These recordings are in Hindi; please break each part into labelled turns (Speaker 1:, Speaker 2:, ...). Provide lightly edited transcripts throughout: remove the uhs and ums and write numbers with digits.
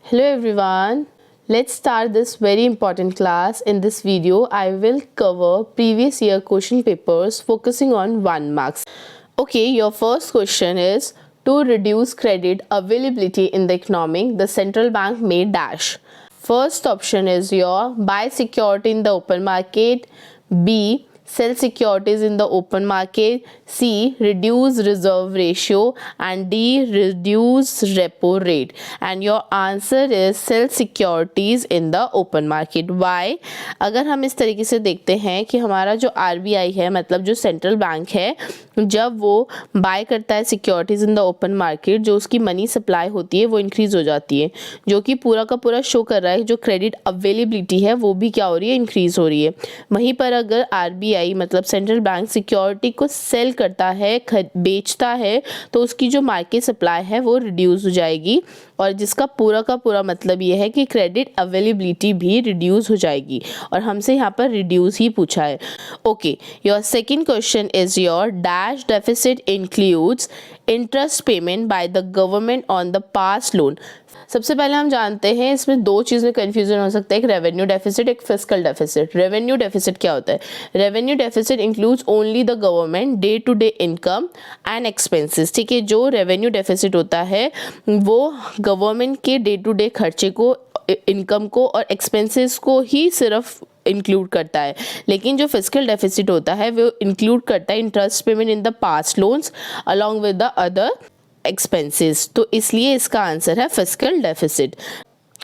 Speaker 1: Hello everyone. Let's start this very important class. In this video, I will cover previous year question papers focusing on 1 marks. Okay, your first question is, to reduce credit availability in the economy, the central bank may dash. First option is your buy security in the open market, B, sell securities in the open market, C, reduce reserve ratio, and D, reduce repo rate. And your answer is sell securities in the open market. Why? अगर हम इस तरीके से देखते हैं कि हमारा जो RBI है, मतलब जो सेंट्रल बैंक है, जब वो बाय करता है securities in the open market, जो उसकी मनी सप्लाई होती है वो इंक्रीज़ हो जाती है, जो कि पूरा का पूरा शो कर रहा है जो क्रेडिट अवेलेबिलिटी है वो भी क्या हो रही है, इंक्रीज़ हो रही है। वहीं पर अगर RBI मतलब सेंट्रल बैंक सिक्योरिटी को सेल करता है, बेचता है, तो उसकी जो मार्केट सप्लाई है वो रिड्यूस हो जाएगी, और जिसका पूरा का पूरा मतलब ये है कि क्रेडिट अवेलेबिलिटी भी रिड्यूस हो जाएगी, और हमसे यहाँ पर रिड्यूस ही पूछा है। Okay, your second question is your dash deficit includes interest payment by the government on the past loan. सबसे पहले हम जानते हैं इसमें दो चीज़ में कन्फ्यूजन हो सकता है, एक रेवेन्यू डेफिसिट, एक फिस्कल डेफिसिट। रेवेन्यू डेफिसिट क्या होता है? Revenue deficit includes only the government day to day income and expenses. ठीक है, जो रेवेन्यू डेफिसिट होता है वो गवर्नमेंट के डे टू डे खर्चे को, इनकम को और एक्सपेंसेस को ही सिर्फ इंक्लूड करता है। लेकिन जो फिस्कल डेफिसिट होता है वो इंक्लूड करता है interest payment in the past loans along with the other expenses, तो इसलिए इसका आंसर है fiscal deficit.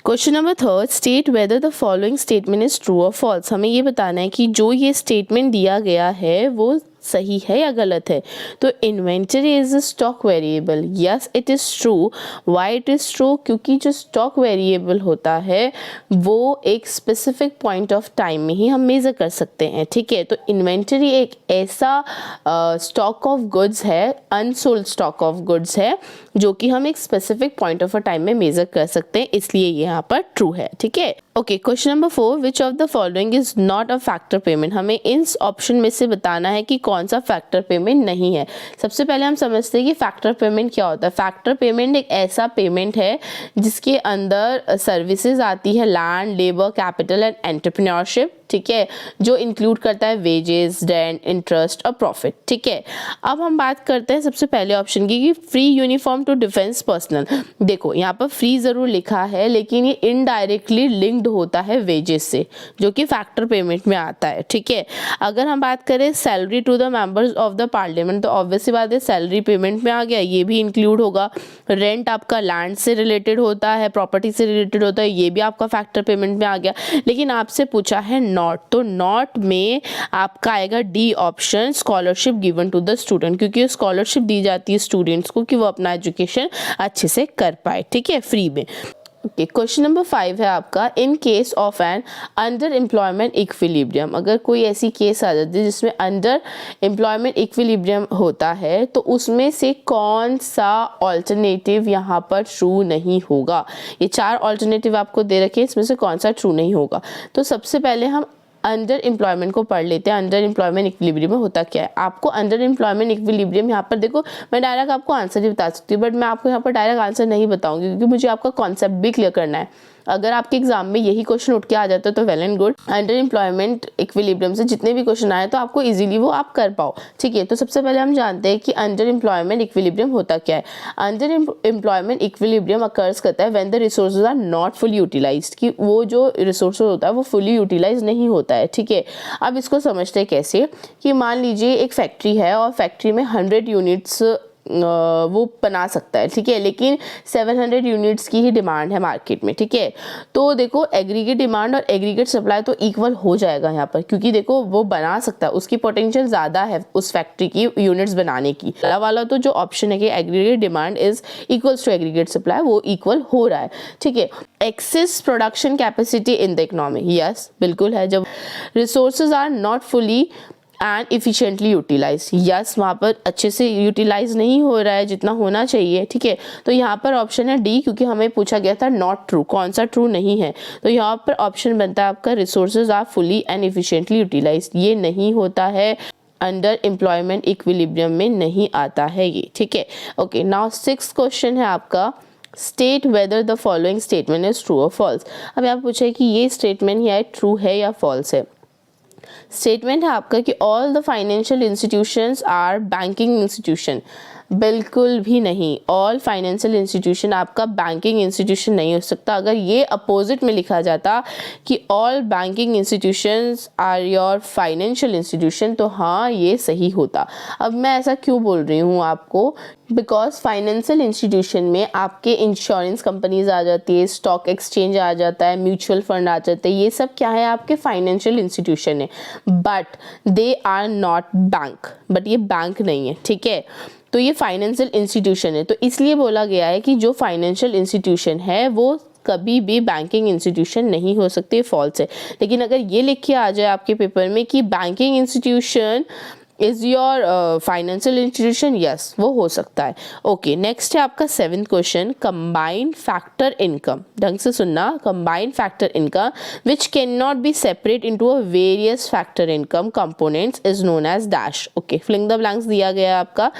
Speaker 1: Question number third, state whether the following statement is true और फॉल्स। हमें ये बताना है कि जो ये स्टेटमेंट दिया गया है वो सही है या गलत है। तो inventory is a stock variable, yes it is true. Why it is true? क्योंकि जो स्टॉक वेरिएबल होता है वो एक स्पेसिफिक पॉइंट ऑफ टाइम में ही हम मेज़र कर सकते हैं। ठीक है, तो इन्वेंटरी एक ऐसा स्टॉक ऑफ गुड्स है, अनसोल्ड स्टॉक ऑफ गुड्स है, जो कि हम एक specific point of a time में मेज़र कर सकते हैं, इसलिए ये यहाँ पर ट्रू है। ठीक है, okay, question number 4, which of the following is not a factor payment. हमें इन ऑप्शन में से बताना है कि कौन सा फैक्टर पेमेंट नहीं है। सबसे पहले हम समझते हैं कि फैक्टर पेमेंट क्या होता है। फैक्टर पेमेंट एक ऐसा पेमेंट है जिसके अंदर सर्विसेज आती है, land, labour, capital and entrepreneurship. ठीक है, जो इंक्लूड करता है वेजेस, रेंट, इंटरेस्ट और प्रॉफिट। ठीक है, अब हम बात करते हैं सबसे पहले ऑप्शन की कि free uniform to defence personal. देखो यहाँ पर फ्री ज़रूर लिखा है, लेकिन ये इनडायरेक्टली लिंक्ड होता है वेजेस से, जो कि फैक्टर पेमेंट में आता है। ठीक है, अगर हम बात करें salary to the members of the parliament, तो ऑब्वियसली बात है सैलरी पेमेंट में आ गया, ये भी इंक्लूड होगा। रेंट आपका लैंड से रिलेटेड होता है, प्रॉपर्टी से रिलेटेड होता है, ये भी आपका फैक्टर पेमेंट में आ गया। लेकिन आपसे पूछा है नॉट, तो नॉट में आपका आएगा D option, scholarship given to the student, क्योंकि स्कॉलरशिप दी जाती है स्टूडेंट्स को कि वो अपना एजुकेशन अच्छे से कर पाए। ठीक है, फ्री में। ओके, क्वेश्चन नंबर 5 है आपका, in case of an underemployment equilibrium. अगर कोई ऐसी केस आ जाती है जिसमें अंडर एम्प्लॉयमेंट इक्विलिब्रियम होता है, तो उसमें से कौन सा ऑल्टरनेटिव यहाँ पर ट्रू नहीं होगा। ये 4 ऑल्टरनेटिव आपको दे रखे हैं, इसमें से कौन सा ट्रू नहीं होगा। तो सबसे पहले हम अंडर एम्प्लॉयमेंट को पढ़ लेते हैं। अंडर एम्प्लॉयमेंट इक्विलिब्रियम में होता क्या है। आपको अंडर एम्प्लॉयमेंट इक्विलिब्रियम यहाँ पर देखो, मैं डायरेक्ट आपको आंसर ही बता सकती हूँ, बट मैं आपको यहाँ पर डायरेक्ट आंसर नहीं बताऊंगी, क्योंकि मुझे आपका कॉन्सेप्ट भी क्लियर करना है। अगर आपके एग्जाम में यही क्वेश्चन उठ के आ जाता है तो well and good. Under employment equilibrium से जितने भी क्वेश्चन आए तो आपको इजीली वो आप कर पाओ। ठीक है, तो सबसे पहले हम जानते हैं कि अंडर एम्प्लॉयमेंट इक्विलिब्रियम होता क्या है। अंडर एम्प्लॉयमेंट इक्विलिब्रियम अकर्स करता है when the resources are not fully utilised, कि वो जो रिसोर्सेज होता है वो फुली यूटिलाइज नहीं होता है। ठीक है, अब इसको समझते हैं कैसे, कि मान लीजिए एक फैक्ट्री है और फैक्ट्री में 100 यूनिट्स वो बना सकता है। ठीक है, लेकिन 700 यूनिट्स की ही डिमांड है मार्केट में। ठीक है, तो देखो एग्रीगेट डिमांड और एग्रीगेट सप्लाई तो इक्वल हो जाएगा यहाँ पर, क्योंकि देखो वो बना सकता है, उसकी पोटेंशियल ज़्यादा है उस फैक्ट्री की यूनिट्स बनाने की। पहला वाला तो जो ऑप्शन है कि aggregate demand is equals to aggregate supply, वो इक्वल हो रहा है। ठीक है, excess production capacity in the economy, yes बिल्कुल है। जब resources are not fully and efficiently utilise, yes वहाँ पर अच्छे से यूटिलाइज नहीं हो रहा है जितना होना चाहिए। ठीक है, तो यहाँ पर ऑप्शन है डी, क्योंकि हमें पूछा गया था नॉट ट्रू, कौन सा ट्रू नहीं है। तो यहाँ पर ऑप्शन बनता है आपका resources are fully and efficiently utilise, ये नहीं होता है, अंडर एम्प्लॉयमेंट इक्विलिब्रियम में नहीं आता है ये। ठीक है, ओके, नाउ 6th क्वेश्चन है आपका, state whether the following statement is true और फॉल्स। अब आप पूछे कि ये स्टेटमेंट या ट्रू है या फॉल्स है। स्टेटमेंट है आपका कि all the financial institutions are banking institution. बिल्कुल भी नहीं, ऑल फाइनेंशियल इंस्टीट्यूशन आपका बैंकिंग इंस्टीट्यूशन नहीं हो सकता। अगर ये अपोजिट में लिखा जाता कि all banking institutions are your financial institution, तो हाँ ये सही होता। अब मैं ऐसा क्यों बोल रही हूँ आपको, बिकॉज फाइनेंशियल इंस्टीट्यूशन में आपके इंश्योरेंस कंपनीज आ जाती है, स्टॉक एक्सचेंज आ जाता है, म्यूचुअल फंड आ जाते हैं, ये सब क्या है आपके फाइनेंशियल इंस्टीट्यूशन है, but they are not bank. But ये बैंक नहीं है, ठीक है। तो ये फाइनेंशियल इंस्टीट्यूशन है, तो इसलिए बोला गया है कि जो फाइनेंशियल इंस्टीट्यूशन है वो कभी भी बैंकिंग इंस्टीट्यूशन नहीं हो सकती, फॉल्स है। लेकिन अगर ये लिख के आ जाए आपके पेपर में कि banking institution is your financial institution, yes वो हो सकता है। ओके, नेक्स्ट है आपका 7th question, combined factor income. ढंग से सुनना, combined factor income which can not be separate into a various factor income components is known as dash. Okay, filling the blanks दिया गया है आपका।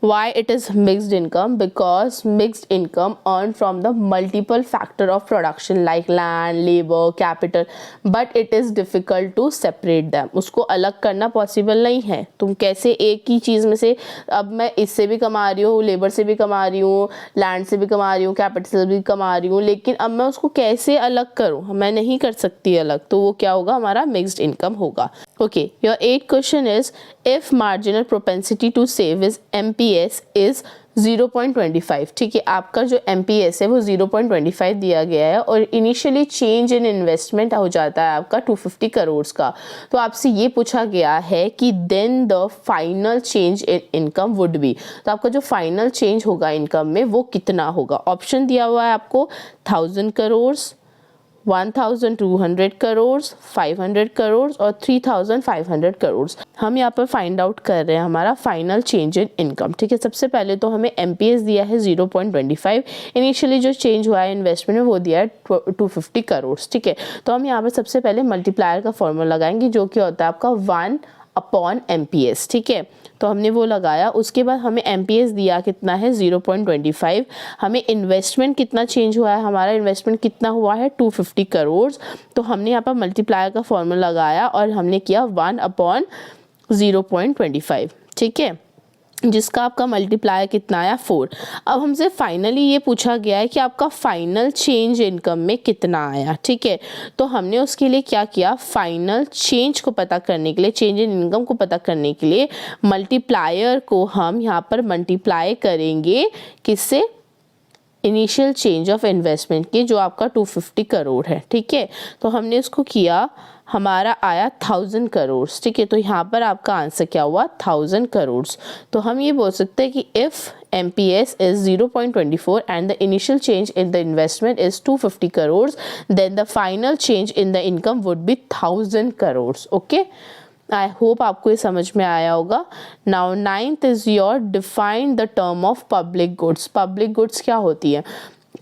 Speaker 1: Why it is mixed income? Because mixed income earned from the multiple factor of production like land, labor, capital, but it is difficult to separate them. उसको अलग करना पॉसिबल नहीं है। तुम कैसे एक ही चीज़ में से, अब मैं इससे भी कमा रही हूँ, लेबर से भी कमा रही हूँ, लैंड से भी कमा रही हूँ, कैपिटल से भी कमा रही हूँ, लेकिन अब मैं उसको कैसे अलग करूँ? मैं नहीं कर सकती अलग, तो वो क्या होगा, हमारा मिक्स्ड इनकम होगा। Okay, your 8th question is, if marginal propensity to save is MPS is 0.25, ठीक है। आपका जो MPS है वो 0.25 दिया गया है और इनिशियली चेंज इन इन्वेस्टमेंट हो जाता है आपका 250 करोड़ का। तो आपसे ये पूछा गया है कि then the final change in income would be, तो आपका जो फाइनल चेंज होगा इनकम में वो कितना होगा। ऑप्शन दिया हुआ है आपको 1000 करोड़, 1200 करोड़, 500 करोड़ और 3500 करोड़। हम यहाँ पर फाइंड आउट कर रहे हैं हमारा फाइनल चेंज इन इनकम, ठीक है। सबसे पहले तो हमें MPS दिया है 0.25, इनिशियली जो चेंज हुआ है इन्वेस्टमेंट में वो दिया है 250 करोड़, ठीक है। तो हम यहाँ पर सबसे पहले मल्टीप्लायर का फॉर्मूला लगाएंगे जो कि होता है आपका 1/MPS, ठीक है। तो हमने वो लगाया, उसके बाद हमें MPS दिया कितना है 0.25, हमें इन्वेस्टमेंट कितना चेंज हुआ है, हमारा इन्वेस्टमेंट कितना हुआ है 250 करोड़। तो हमने यहाँ पर मल्टीप्लायर का फॉर्मूला लगाया और हमने किया 1/0.25, ठीक है, जिसका आपका मल्टीप्लायर कितना आया 4। अब हमसे फाइनली ये पूछा गया है कि आपका फाइनल चेंज इनकम में कितना आया, ठीक है। तो हमने उसके लिए क्या किया, फाइनल चेंज को पता करने के लिए, चेंज इन इनकम को पता करने के लिए मल्टीप्लायर को हम यहाँ पर मल्टीप्लाई करेंगे किससे, इनिशियल चेंज ऑफ इन्वेस्टमेंट की, जो आपका 250 करोड़ है, ठीक है। तो हमने उसको किया, हमारा आया 1000 करोड़, ठीक है। तो यहाँ पर आपका आंसर क्या हुआ 1000 करोड़। तो हम ये बोल सकते हैं कि if MPS is 0.24 and the initial change in the investment is 250 crores, then the final change in the income would be 1000 crores. Okay, I hope आपको ये समझ में आया होगा। Now 9th is your define the term of public goods. Public goods क्या होती है?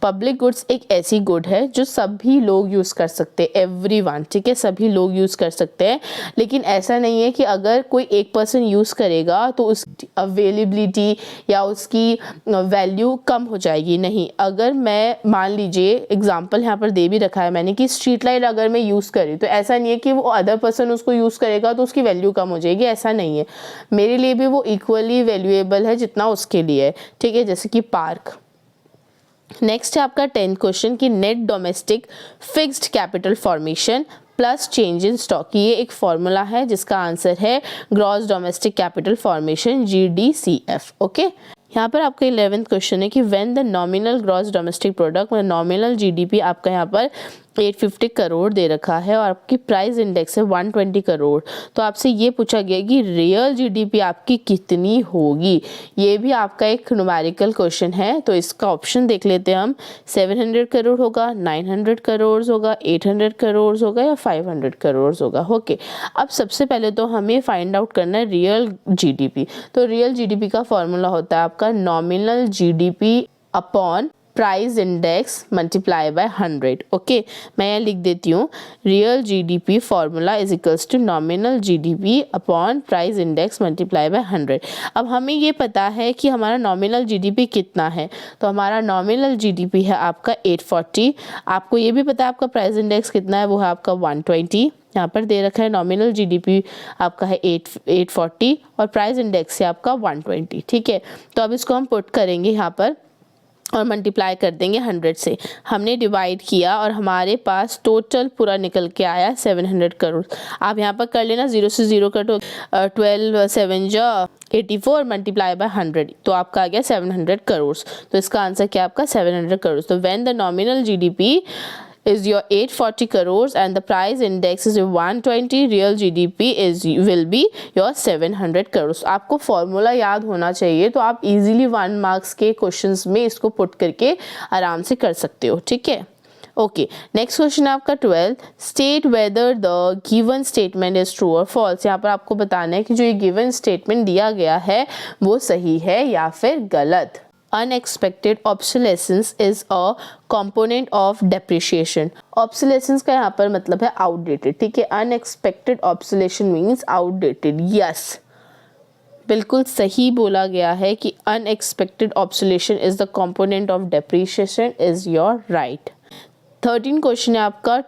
Speaker 1: पब्लिक गुड्स एक ऐसी गुड है जो सभी लोग यूज़ कर सकते हैं, एवरीवन, ठीक है, सभी लोग यूज़ कर सकते हैं। लेकिन ऐसा नहीं है कि अगर कोई एक पर्सन यूज़ करेगा तो उसकी अवेलेबिलिटी या उसकी वैल्यू कम हो जाएगी, नहीं। अगर मैं मान लीजिए एग्जांपल यहाँ पर दे भी रखा है मैंने कि स्ट्रीट लाइट अगर मैं यूज़ करी तो ऐसा नहीं है कि वो अदर पर्सन उसको यूज़ करेगा तो उसकी वैल्यू कम हो जाएगी, ऐसा नहीं है। मेरे लिए भी वो इक्वली वैल्यूएबल है जितना उसके लिए है, ठीक है, जैसे कि पार्क। नेक्स्ट है आपका 10th क्वेश्चन की net domestic fixed capital formation plus change in stock. ये एक फॉर्मूला है जिसका आंसर है gross domestic capital formation GDCF। Okay, यहाँ पर आपका 11th क्वेश्चन है कि when the nominal gross domestic product मतलब नॉमिनल GDP आपका यहाँ पर 850 करोड़ दे रखा है और आपकी प्राइस इंडेक्स है 120 करोड़। तो आपसे ये पूछा गया कि रियल GDP आपकी कितनी होगी। ये भी आपका एक न्यूमेरिकल क्वेश्चन है, तो इसका ऑप्शन देख लेते हैं हम। 700 करोड़ होगा, 900 करोड़ होगा, 800 करोड़ होगा या 500 करोड़ होगा। ओके, अब सबसे पहले तो हमें फाइंड आउट करना है रियल GDP। तो रियल GDP का फॉर्मूला होता है आपका nominal GDP upon price index multiply by 100। Okay, मैं यहाँ लिख देती हूँ, real GDP formula is equals to nominal GDP upon price index multiply by 100। अब हमें ये पता है कि हमारा नॉमिनल जीडीपी कितना है, तो हमारा नॉमिनल जीडीपी है आपका 840। आपको ये भी पता है आपका प्राइस इंडेक्स कितना है, वो है आपका 120। यहाँ पर दे रखा है नॉमिनल जीडीपी आपका है 840 और प्राइस इंडेक्स है आपका 120। ठीक है, तो अब इसको हम पुट करेंगे यहाँ पर और मल्टीप्लाई कर देंगे 100 से। हमने डिवाइड किया और हमारे पास टोटल पूरा निकल के आया 700 करोड़। आप यहाँ पर कर लेना, 0 से 0 कटो, 12 7 जा 84 मल्टीप्लाई बाय 100, तो आपका आ गया 700 करोड़। तो इसका आंसर क्या आपका 700 करोड़। तो when the nominal GDP is your 840 crores and the price index is 120, real GDP will be your 700 crores। आपको फॉर्मूला याद होना चाहिए, तो आप इजीली 1 मार्क्स के क्वेश्चंस में इसको पुट करके आराम से कर सकते हो। ठीक है, ओके, नेक्स्ट क्वेश्चन है आपका 12, state whether the given statement is true और फॉल्स। यहाँ पर आपको बताना है कि जो ये गिवन स्टेटमेंट दिया गया है वो सही है या फिर गलत। Unexpected obsolescence is a component of depreciation। obsolescence का यहाँ पर मतलब है outdated। ठीक है, unexpected obsolescence means outdated। yes, बिल्कुल सही बोला गया है कि unexpected obsolescence is the component of depreciation is your right। 13 question है आपका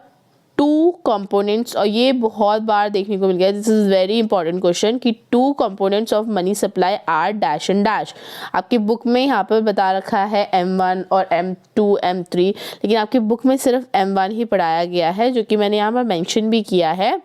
Speaker 1: 2 कंपोनेंट्स, और ये बहुत बार देखने को मिल गया, this is very important question कि 2 components of money supply are dash and dash. आपकी बुक में यहाँ पर बता रखा है M1 और M2 M3, लेकिन आपकी बुक में सिर्फ M1 ही पढ़ाया गया है, जो कि मैंने यहाँ पर मेंशन भी किया है।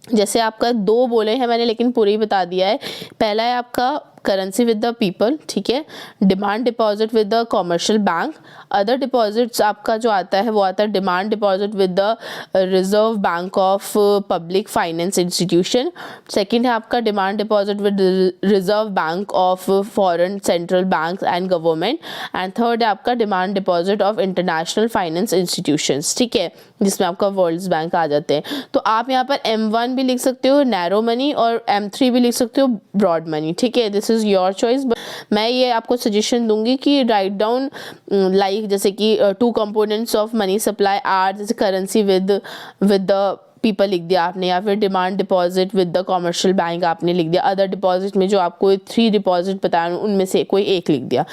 Speaker 1: जैसे आपका 2 बोले हैं मैंने, लेकिन पूरे ही बता दिया है। पहला है आपका करेंसी विद द पीपल, ठीक है, demand deposit with the commercial bank. Other deposits आपका जो आता है वो आता है demand deposit with the reserve Bank of public finance institution. Second है आपका demand deposit with reserve Bank of foreign central bank and government. And third है आपका demand deposit of international finance institutions. ठीक है, जिसमें आपका वर्ल्ड बैंक आ जाते हैं। तो आप यहाँ पर M1 भी लिख सकते हो नैरो मनी और M3 भी लिख सकते हो ब्रॉड मनी। ठीक है, दिस इज योर चॉइस। मैं ये आपको सजेशन दूंगी कि राइट डाउन लाइक जैसे कि 2 components of money supply are, जैसे करेंसी विद द पीपल लिख दिया आपने, या फिर demand deposit with the commercial bank आपने लिख दिया। अदर डिपॉजिट में जो आपको 3 डिपॉजिट बताया उनमें से कोई एक लिख दिया।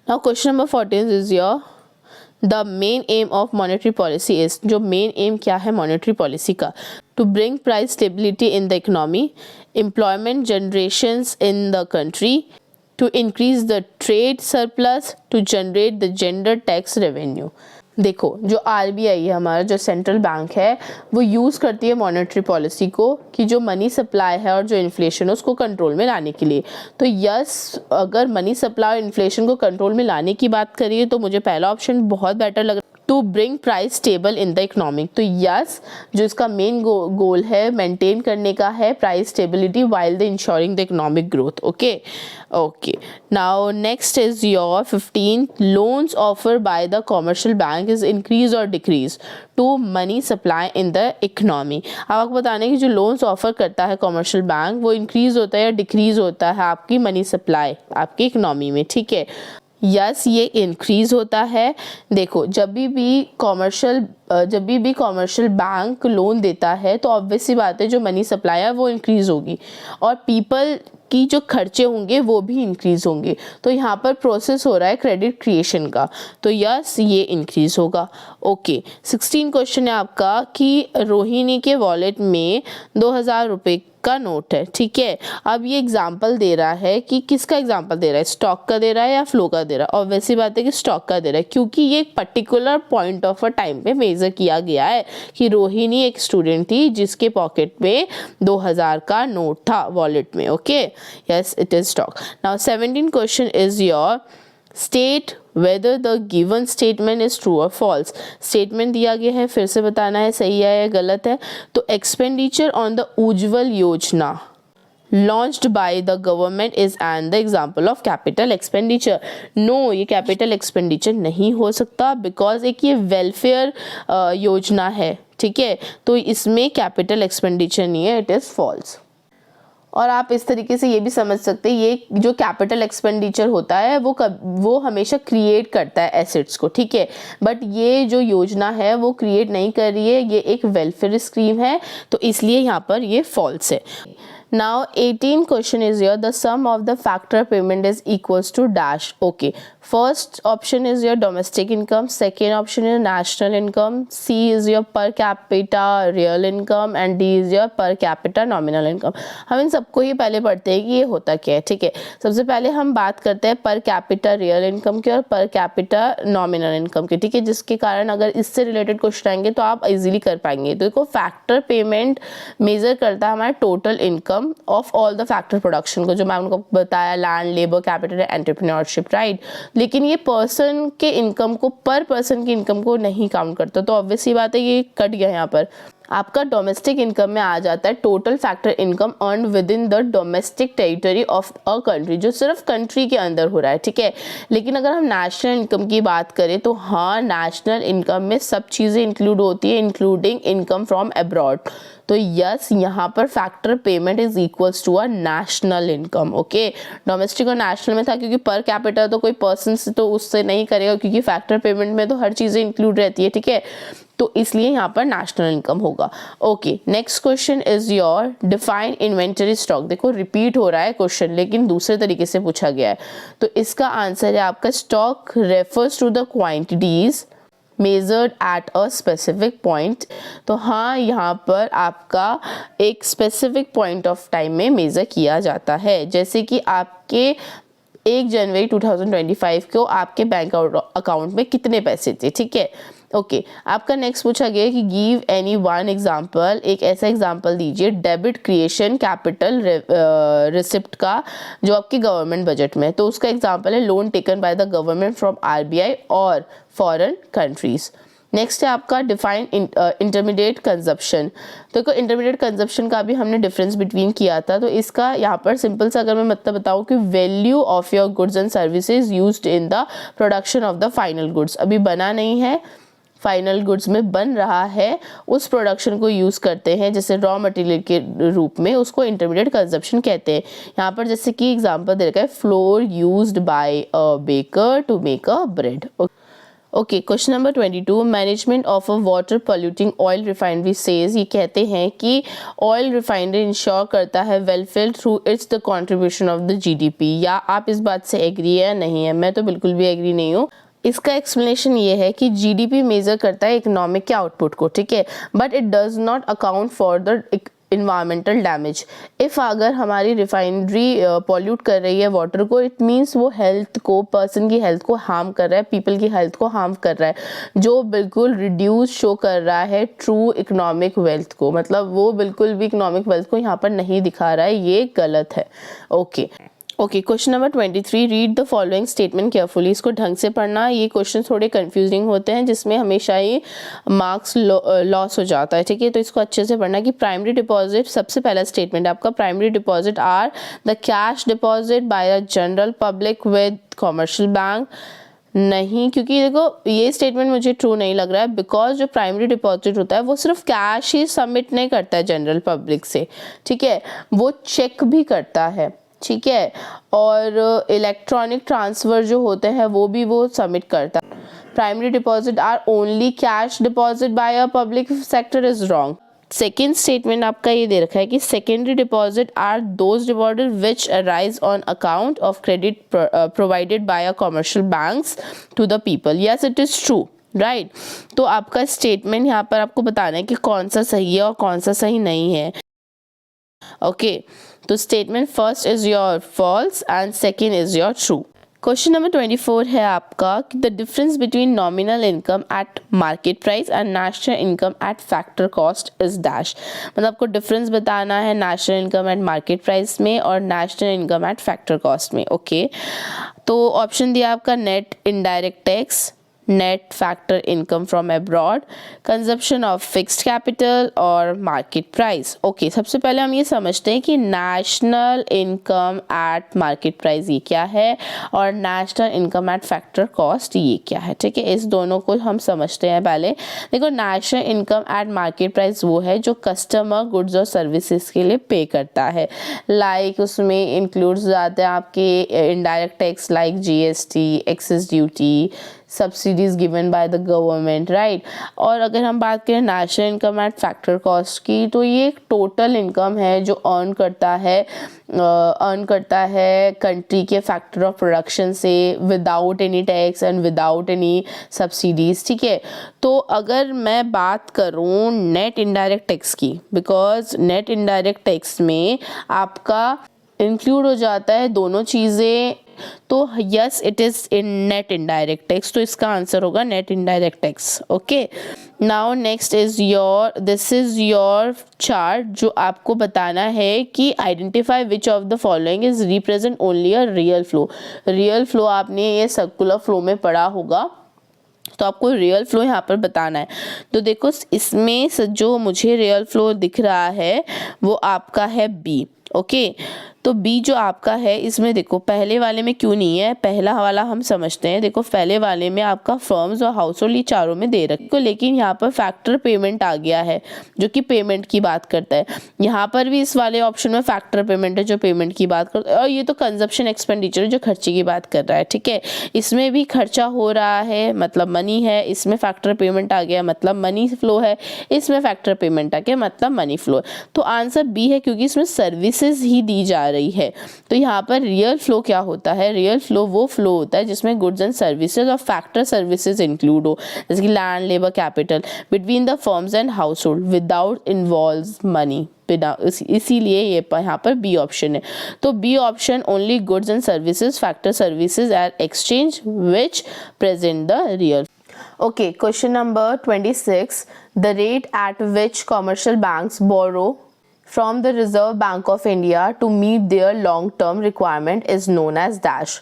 Speaker 1: Now question number 14 is your the main aim of monetary policy is. जो मेन एम क्या है मॉनेटरी पॉलिसी का? To bring price stability in the economy, employment generations in the country, to increase the trade surplus, to generate the gender tax revenue. देखो, जो आरबीआई है हमारा, जो सेंट्रल बैंक है, वो यूज़ करती है मॉनेटरी पॉलिसी को कि जो मनी सप्लाई है और जो इन्फ्लेशन है उसको कंट्रोल में लाने के लिए। तो यस, अगर मनी सप्लाई और इन्फ्लेशन को कंट्रोल में लाने की बात करिए तो मुझे पहला ऑप्शन बहुत बेटर लग रहा है, to bring price stable in the economic. तो यस, जो इसका मेन गोल है मेंटेन करने का है price stability while the insuring the economic growth. Okay, now next is your 15, loans offer by the commercial bank is increase और decrease to money supply in the economy. अब आपको बताना है कि जो लोन्स ऑफर करता है कॉमर्शियल बैंक वो इंक्रीज होता है या डिक्रीज होता है आपकी मनी सप्लाई आपकी इकोनॉमी में। ठीक है, यस, ये इंक्रीज होता है। देखो, जब भी कॉमर्शियल बैंक लोन देता है तो ऑब्वियस सी बात है जो मनी सप्लाई है वो इंक्रीज होगी और पीपल की जो खर्चे होंगे वो भी इंक्रीज होंगे। तो यहाँ पर प्रोसेस हो रहा है क्रेडिट क्रिएशन का, तो यस, ये इंक्रीज होगा। ओके, 16 क्वेश्चन है आपका कि रोहिणी के वॉलेट में 2000 रुपये का नोट है। ठीक है, अब ये एग्जाम्पल दे रहा है कि किसका एग्जाम्पल दे रहा है, स्टॉक का दे रहा है या फ्लो का दे रहा है। ऑब्वियस सी बात है कि स्टॉक का दे रहा है, क्योंकि ये एक particular point of a time पे मेजर किया गया है कि रोहिणी एक स्टूडेंट थी जिसके पॉकेट में 2000 का नोट था वॉलेट में। Okay, yes, it is stock. Now 17 question is your state whether the given statement is true or false। Statement दिया गया है, फिर से बताना है सही है या गलत है। तो एक्सपेंडिचर ऑन द उज्ज्वल योजना launched by the government is and the example of capital expenditure। no, ये capital expenditure नहीं हो सकता because एक ये welfare योजना है। ठीक है, तो इसमें capital expenditure नहीं है, it is false। और आप इस तरीके से ये भी समझ सकते हैं, ये जो कैपिटल एक्सपेंडिचर होता है वो हमेशा क्रिएट करता है एसेट्स को, ठीक है, बट ये जो योजना है वो क्रिएट नहीं कर रही है, ये एक वेलफेयर स्कीम है, तो इसलिए यहाँ पर ये फॉल्स है। Now 18 question is here, the sum of the factor payment is equals to dash. Okay, first option is your domestic income, second option is national income, C is your per capita real income and D is your per capita nominal income. हम इन सबको ही पहले पढ़ते हैं कि ये होता क्या है, ठीक है। सबसे पहले हम बात करते हैं पर कैपिटा रियल इनकम की और पर कैपिटा नॉमिनल इनकम की, ठीक है, जिसके कारण अगर इससे रिलेटेड क्वेश्चन आएंगे तो आप इजीली कर पाएंगे। तो देखो फैक्टर पेमेंट मेजर करता है हमारा total income of all the factor production को, जो मैं आपको बताया land, labour, capital, entrepreneurship, right. लेकिन ये पर्सन के इनकम को, पर पर्सन की इनकम को नहीं काउंट करता, तो ऑब्वियस सी बात है ये कट गया यहाँ पर। आपका डोमेस्टिक इनकम में आ जाता है total factor income earn with in the domestic territory of a country, जो सिर्फ कंट्री के अंदर हो रहा है, ठीक है। लेकिन अगर हम नेशनल इनकम की बात करें तो हाँ, नेशनल इनकम में सब चीज़ें इंक्लूड होती है, इंक्लूडिंग इनकम फ्रॉम अब्रॉड। तो यस, यहाँ पर factor payment is equals to a national income. Okay, domestic और नेशनल में था क्योंकि पर कैपिटा तो कोई पर्सन से तो उससे नहीं करेगा, क्योंकि फैक्टर पेमेंट में तो हर चीज़ें इंक्लूड रहती है, ठीक है, तो इसलिए यहाँ पर नेशनल इनकम होगा। Okay, next question is your define inventory stock. देखो रिपीट हो रहा है क्वेश्चन, लेकिन दूसरे तरीके से पूछा गया है, तो इसका आंसर है आपका stock refers to the quantities measured at a specific point. तो हाँ, यहाँ पर आपका एक स्पेसिफिक पॉइंट ऑफ टाइम में मेजर किया जाता है, जैसे कि आपके 1 जनवरी 2025 को आपके बैंक अकाउंट में कितने पैसे थे, ठीक है। ओके, आपका नेक्स्ट पूछा गया कि गिव एनी वन एग्जाम्पल, एक ऐसा एग्जाम्पल दीजिए डेबिट क्रिएशन कैपिटल रिसिप्ट का जो आपके गवर्नमेंट बजट में, तो उसका एग्जाम्पल है loan taken by the government from RBI और फॉरेन कंट्रीज। नेक्स्ट है आपका डिफाइन इंटरमीडिएट कंजप्शन। देखो इंटरमीडिएट कंजप्शन का भी हमने डिफरेंस बिटवीन किया था, तो इसका यहाँ पर सिंपल सा अगर मैं मतलब बताऊँ कि value of your goods and services used in the production of the final goods, अभी बना नहीं है, फाइनल गुड्स में बन रहा है, उस प्रोडक्शन को यूज़ करते हैं जैसे रॉ मटेरियल के रूप में, उसको इंटरमीडिएट कंजप्शन कहते हैं। यहाँ पर जैसे कि एग्जांपल दे रखा है flour used by a baker to make a bread. Okay, question number 22, management of a water polluting oil refinery says, ये कहते हैं कि ऑयल रिफाइनरी इंश्योर करता है welfare through its the contribution of the GDP. या आप इस बात से एग्री है या नहीं है? मैं तो बिल्कुल भी एग्री नहीं हूँ। इसका एक्सप्लेनेशन ये है कि जीडीपी मेजर करता है इकोनॉमिक के आउटपुट को, ठीक है, but it does not account for the environmental damage. If अगर हमारी रिफाइनरी पॉल्यूट कर रही है वाटर को, इट मीन्स वो हेल्थ को, पर्सन की हेल्थ को हार्म कर रहा है, पीपल की हेल्थ को हार्म कर रहा है, जो बिल्कुल रिड्यूस शो कर रहा है ट्रू इकोनॉमिक वेल्थ को, मतलब वो बिल्कुल भी इकोनॉमिक वेल्थ को यहाँ पर नहीं दिखा रहा है, ये गलत है। Okay, question number 23, read the following statement carefully. इसको ढंग से पढ़ना, ये क्वेश्चन थोड़े कंफ्यूजिंग होते हैं जिसमें हमेशा ही मार्क्स लॉस हो जाता है, ठीक है, तो इसको अच्छे से पढ़ना कि प्राइमरी डिपॉजिट, सबसे पहला स्टेटमेंट आपका, primary deposit are the cash deposit by the general public with commercial bank. नहीं, क्योंकि देखो ये स्टेटमेंट मुझे ट्रू नहीं लग रहा है, बिकॉज जो प्राइमरी डिपॉजिट होता है वो सिर्फ कैश ही सबमिट नहीं करता है जनरल पब्लिक से, ठीक है, वो चेक भी करता है, ठीक है, और इलेक्ट्रॉनिक ट्रांसफ़र जो होते हैं वो भी वो सबमिट करता है। Primary deposit are only cash deposit by a public sector is wrong. Second statement आपका ये दे रखा है कि secondary deposit are those deposit which arise on account of credit provided by a commercial banks to the people. Yes, it is true, right. तो आपका स्टेटमेंट यहाँ पर आपको बताना है कि कौन सा सही है और कौन सा सही नहीं है। ओके, तो statement first is your false and second is your true. Question number 24 है आपका कि the difference between nominal income at market price and national income at factor cost is dash. मतलब आपको डिफरेंस बताना है national income at market price में और national income at factor cost में। ओके, तो ऑप्शन दिया आपका net indirect tax, net factor income from abroad, consumption of fixed capital और मार्केट प्राइस। ओके, सबसे पहले हम ये समझते हैं कि national income at market price ये क्या है और national income at factor cost ये क्या है। ठीक है, इस दोनों को हम समझते हैं पहले। देखो, national income at market price वो है जो कस्टमर गुड्स और सर्विसेज के लिए पे करता है। लाइक उसमें इंक्लूड्स जाते हैं आपके indirect tax like GST, excise duty, subsidies given by the government, right. और अगर हम बात करें national income at factor cost की, तो ये एक टोटल इनकम है जो अर्न करता है कंट्री के फैक्टर ऑफ प्रोडक्शन से without any tax and without any subsidies. ठीक है, तो अगर मैं बात करूँ नेट इनडायरेक्ट टैक्स की, बिकॉज नेट इनडायरेक्ट टैक्स में आपका इंक्लूड हो जाता है दोनों चीज़ें, तो yes it is in net indirect tax, तो इसका आंसर होगा net indirect tax. Okay, now next this is your chart जो आपको बताना है कि identify which of the following is represent only a real flow. Real flow आपने ये सर्कुलर फ्लो में पढ़ा होगा, तो आपको रियल फ्लो यहाँ पर बताना है। तो देखो, इसमें जो मुझे रियल फ्लो दिख रहा है वो आपका है बी। ओके, तो बी जो आपका है इसमें देखो पहले वाले में क्यों नहीं है, पहला वाला हम समझते हैं। देखो, पहले वाले में आपका फर्म्स और हाउस होल्ड ये चारों में दे रखो, लेकिन यहाँ पर फैक्टर पेमेंट आ गया है जो कि पेमेंट की बात करता है। यहाँ पर भी इस वाले ऑप्शन में फैक्टर पेमेंट है जो पेमेंट की बात करता है, और ये तो कंजप्शन एक्सपेंडिचर जो खर्चे की बात कर रहा है। ठीक है, इसमें भी खर्चा हो रहा है मतलब मनी है, इसमें फैक्टर पेमेंट आ गया मतलब मनी फ्लो है, इसमें फैक्टर पेमेंट आ गया मतलब मनी फ्लो है। तो आंसर बी है क्योंकि इसमें सर्विसेज ही दी जा रही है। तो यहाँ पर रियल फ्लो क्या होता है, रियल फ्लो वो फ्लो होता है जिसमें गुड्स एंड सर्विसेज और फैक्टर सर्विसेज इंक्लूड हो, जैसे कि land, labour, capital between the firms and household without involves money. इसीलिए ये यहाँ पर बी ऑप्शन है। तो B option only goods and services, factor services are exchange which present the real. Okay, question number 26. The rate at which commercial banks borrow from the Reserve Bank of India to meet their long-term requirement is known as dash.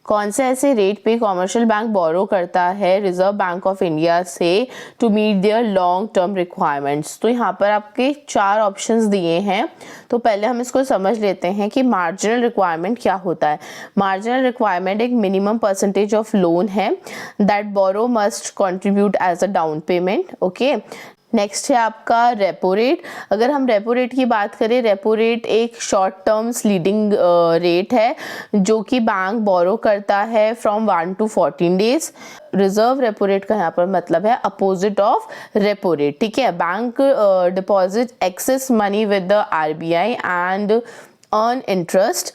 Speaker 1: कौन से ऐसे रेट पे कॉमर्शियल बैंक बोरो करता है रिजर्व बैंक ऑफ इंडिया से to meet their long term requirements. तो यहाँ पर आपके 4 ऑप्शंस दिए हैं, तो पहले हम इसको समझ लेते हैं कि मार्जिनल रिक्वायरमेंट क्या होता है। मार्जिनल रिक्वायरमेंट एक मिनिमम परसेंटेज ऑफ लोन है that borrow must contribute as a down payment. Okay, next है आपका रेपो रेट। अगर हम रेपो रेट की बात करें, रेपो रेट एक शॉर्ट टर्म स्लीडिंग रेट है जो कि बैंक बोरो करता है from 1 to 14 days. Reserve repo rate का यहाँ पर मतलब है अपोजिट ऑफ रेपो रेट। ठीक है, bank deposit excess money with the RBI and earn interest.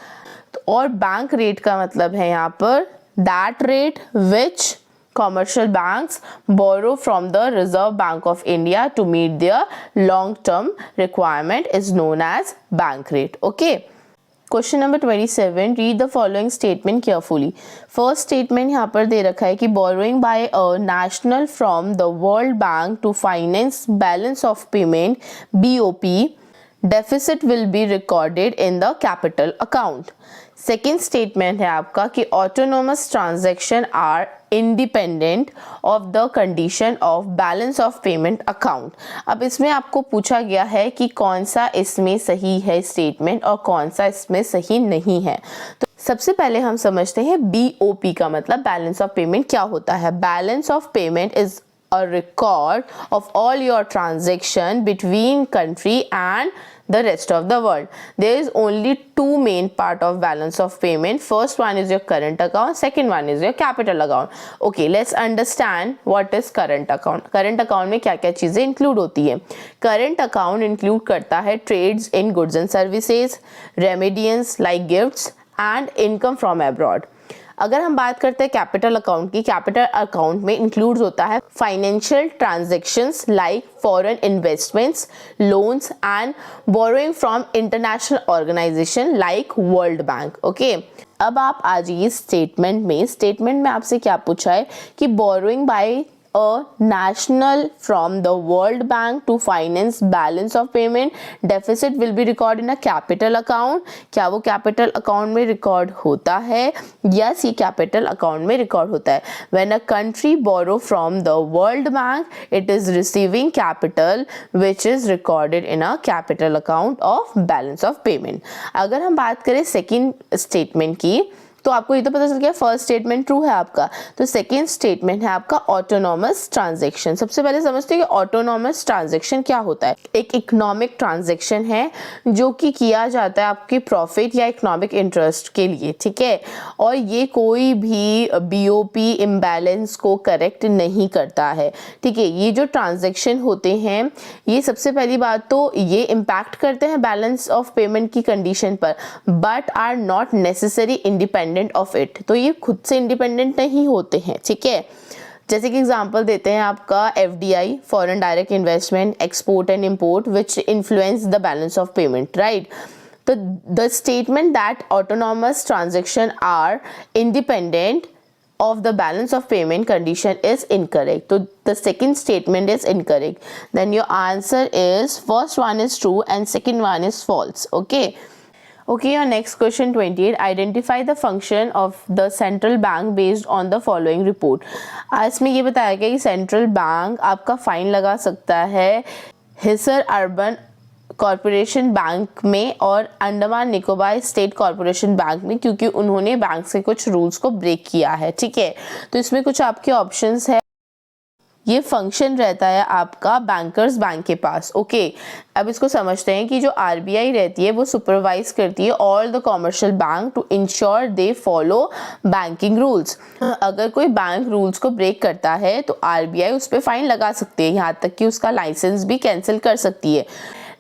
Speaker 1: और बैंक रेट का मतलब है यहाँ पर that rate which commercial banks borrow from the Reserve Bank of India to meet their long-term requirement is known as bank rate. Okay. Question number 27. Read the following statement carefully. First statement यहाँ पर दे रखा है कि borrowing by a national from the World Bank to finance balance of payment (BOP) deficit will be recorded in the capital account. Second statement है आपका कि autonomous transaction are independent of the condition of balance of payment account. अब इसमें आपको पूछा गया है कि कौन सा इसमें सही है स्टेटमेंट और कौन सा इसमें सही नहीं है। तो सबसे पहले हम समझते हैं BOP का मतलब बैलेंस ऑफ पेमेंट क्या होता है। Balance of payment is a record of all your transaction between country and the rest of the world. There is only 2 main part of balance of payment. First one is your current account, second one is your capital account. Okay, let's understand what is current account. Current account में क्या क्या चीज़ें include होती है। Current account include करता है trades in goods and services, remittance like gifts and income from abroad. अगर हम बात करते हैं कैपिटल अकाउंट की, कैपिटल अकाउंट में इंक्लूड होता है financial transactions like foreign investments, loans and borrowing from international organization like world bank. Okay, अब आप आ जाइए स्टेटमेंट में। स्टेटमेंट में आपसे क्या पूछा है कि borrowing bye a national from the World Bank to finance balance of payment deficit will be recorded in a capital account. क्या वो capital account में record होता है? Yes, ये capital account में record होता है. When a country borrow from the World Bank, it is receiving capital which is recorded in a capital account of balance of payment. अगर हम बात करें second statement की, तो आपको ये तो पता चल गया फर्स्ट स्टेटमेंट ट्रू है आपका, तो सेकेंड स्टेटमेंट है आपका ऑटोनॉमस ट्रांजैक्शन. सबसे पहले समझते हैं कि ऑटोनॉमस ट्रांजैक्शन क्या होता है. एक इकोनॉमिक ट्रांजैक्शन है जो कि किया जाता है आपके प्रॉफिट या इकोनॉमिक इंटरेस्ट के लिए, ठीक है, और ये कोई भी बीओपी इम्बैलेंस को करेक्ट नहीं करता है, ठीक है. ये जो ट्रांजैक्शन होते हैं ये सबसे पहली बात तो ये इम्पैक्ट करते हैं बैलेंस ऑफ पेमेंट की कंडीशन पर, but are not necessary independent of it. तो ये खुद से इंडिपेंडेंट नहीं होते हैं, ठीक है. जैसे कि एग्जांपल देते हैं आपका FDI, foreign direct investment, export and import which influence the balance of payment, right. तो the statement that autonomous transaction are independent of the balance of payment condition is incorrect. So the second statement is incorrect. Then your answer is first one is true and second one is false. Okay, your next question 28. Identify the function of the central bank based on the following report. आज इसमें ये बताया गया कि सेंट्रल बैंक आपका फाइन लगा सकता है हिसर अर्बन कॉरपोरेशन बैंक में और Andaman Nicobar state corporation bank में, क्योंकि उन्होंने बैंक से कुछ रूल्स को ब्रेक किया है, ठीक है. तो इसमें कुछ आपके ऑप्शंस है. ये फंक्शन रहता है आपका बैंकर्स बैंक के पास. ओके, अब इसको समझते हैं कि जो आरबीआई रहती है वो सुपरवाइज करती है all the commercial bank to ensure they follow banking rules. अगर कोई बैंक रूल्स को ब्रेक करता है तो आरबीआई उस पर फाइन लगा सकती है, यहाँ तक कि उसका लाइसेंस भी कैंसिल कर सकती है.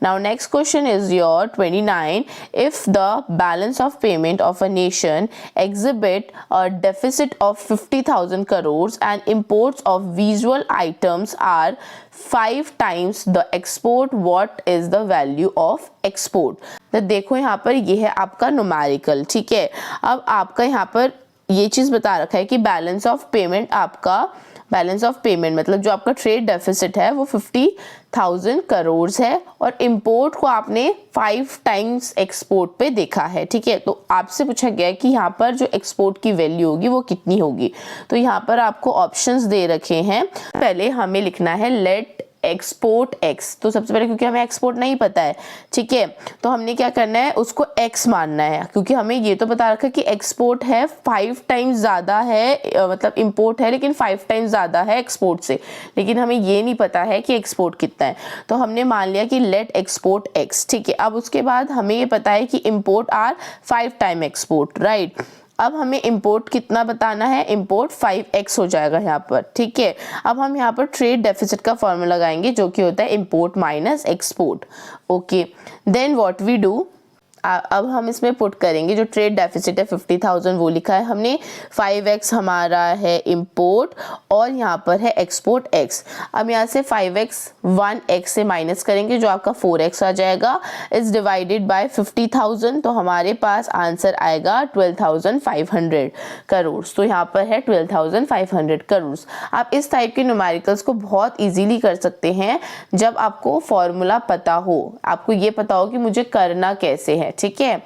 Speaker 1: Now next question is your 29. If the balance of payment of a nation exhibit a deficit of 50,000 crores and imports of visual items are 5 times the export, what is the value of export? तो देखो यहाँ पर ये है आपका न्यूमेरिकल, ठीक है. अब आपका यहाँ पर ये चीज़ बता रखा है कि बैलेंस ऑफ पेमेंट आपका बैलेंस ऑफ पेमेंट मतलब जो आपका ट्रेड डेफिसिट है वो 50,000 करोड़ है और इंपोर्ट को आपने 5 टाइम्स एक्सपोर्ट पे देखा है, ठीक है. तो आपसे पूछा गया है कि यहाँ पर जो एक्सपोर्ट की वैल्यू होगी वो कितनी होगी. तो यहाँ पर आपको ऑप्शंस दे रखे हैं. पहले हमें लिखना है लेट एक्सपोर्ट एक्स. तो सबसे पहले क्योंकि हमें एक्सपोर्ट नहीं पता है, ठीक है, तो हमने क्या करना है उसको एक्स मानना है, क्योंकि हमें ये तो बता रखा है कि एक्सपोर्ट है 5 टाइम्स ज़्यादा है, मतलब इंपोर्ट है लेकिन 5 टाइम्स ज़्यादा है एक्सपोर्ट से, लेकिन हमें ये नहीं पता है कि एक्सपोर्ट कितना है. तो हमने मान लिया कि लेट एक्सपोर्ट एक्स, ठीक है. अब उसके बाद हमें ये पता है कि import are 5 time export, right. अब हमें इंपोर्ट कितना बताना है, इंपोर्ट 5x हो जाएगा यहाँ पर, ठीक है. अब हम यहाँ पर ट्रेड डेफिसिट का फॉर्मूला लगाएंगे जो कि होता है import minus export. Okay, then what we do, अब हम इसमें पुट करेंगे जो ट्रेड डेफिसिट है 50,000 वो लिखा है हमने, 5x हमारा है इंपोर्ट और यहाँ पर है एक्सपोर्ट x. अब यहाँ से 5x 1x से माइनस करेंगे जो आपका 4x आ जाएगा, इज डिवाइडेड बाय 50,000, तो हमारे पास आंसर आएगा 12,500 करोड़. तो यहाँ पर है 12,500 करोड़. आप इस टाइप के न्यूमेरिकल्स को बहुत ईजीली कर सकते हैं जब आपको फॉर्मूला पता हो, आपको ये पता हो कि मुझे करना कैसे है, ठीक है.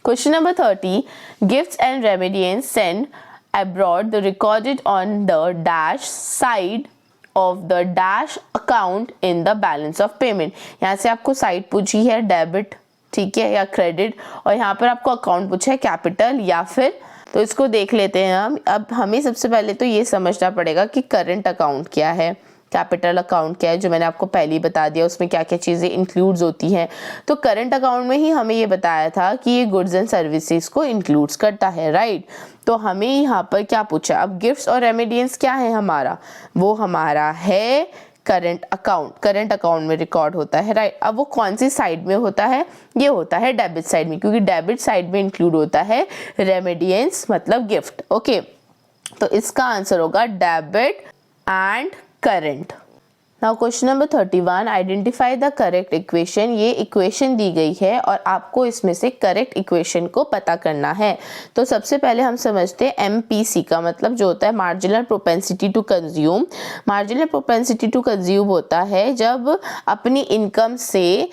Speaker 1: Question number 30. Gifts and remittances send abroad the recorded on the dash side of the dash account in the balance of payment. यहाँ से आपको साइड पूछी है डेबिट, ठीक है, या क्रेडिट, और यहाँ पर आपको अकाउंट पूछा है कैपिटल या फिर. तो इसको देख लेते हैं हम. अब हमें सबसे पहले तो ये समझना पड़ेगा कि करंट अकाउंट क्या है, कैपिटल अकाउंट क्या है, जो मैंने आपको पहले ही बता दिया उसमें क्या क्या चीज़ें इंक्लूड्स होती हैं. तो करंट अकाउंट में ही हमें ये बताया था कि ये गुड्स एंड सर्विसेज को इंक्लूड्स करता है, राइट. तो हमें यहाँ पर क्या पूछा, अब गिफ्ट्स और रेमेडियंस क्या है हमारा, वो हमारा है करंट अकाउंट में रिकॉर्ड होता है, राइट. अब वो कौन सी साइड में होता है, ये होता है डेबिट साइड में, क्योंकि डेबिट साइड में इंक्लूड होता है रेमेडियंस मतलब गिफ्ट. ओके, तो इसका आंसर होगा debit and current. Now question number 31, identify the correct equation. ये इक्वेशन दी गई है और आपको इसमें से करेक्ट इक्वेशन को पता करना है। तो सबसे पहले हम समझते हैं MPC का मतलब जो होता है marginal propensity to consume. Marginal propensity to consume होता है जब अपनी इनकम से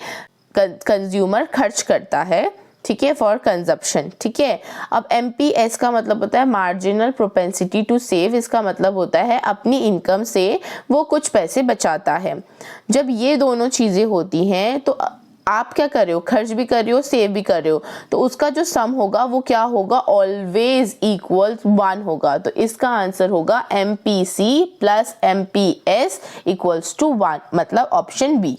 Speaker 1: कंज्यूमर खर्च करता है, ठीक है, फॉर कंजप्शन, ठीक है। अब MPS का मतलब होता है मार्जिनल प्रोपेंसिटी टू सेव। इसका मतलब होता है अपनी इनकम से वो कुछ पैसे बचाता है। जब ये दोनों चीज़ें होती हैं तो आप क्या कर रहे हो, खर्च भी कर रहे हो, सेव भी कर रहे हो, तो उसका जो सम होगा वो क्या होगा, ऑलवेज इक्वल 1 होगा। तो इसका आंसर होगा MPC plus MPS equals to 1, मतलब option B.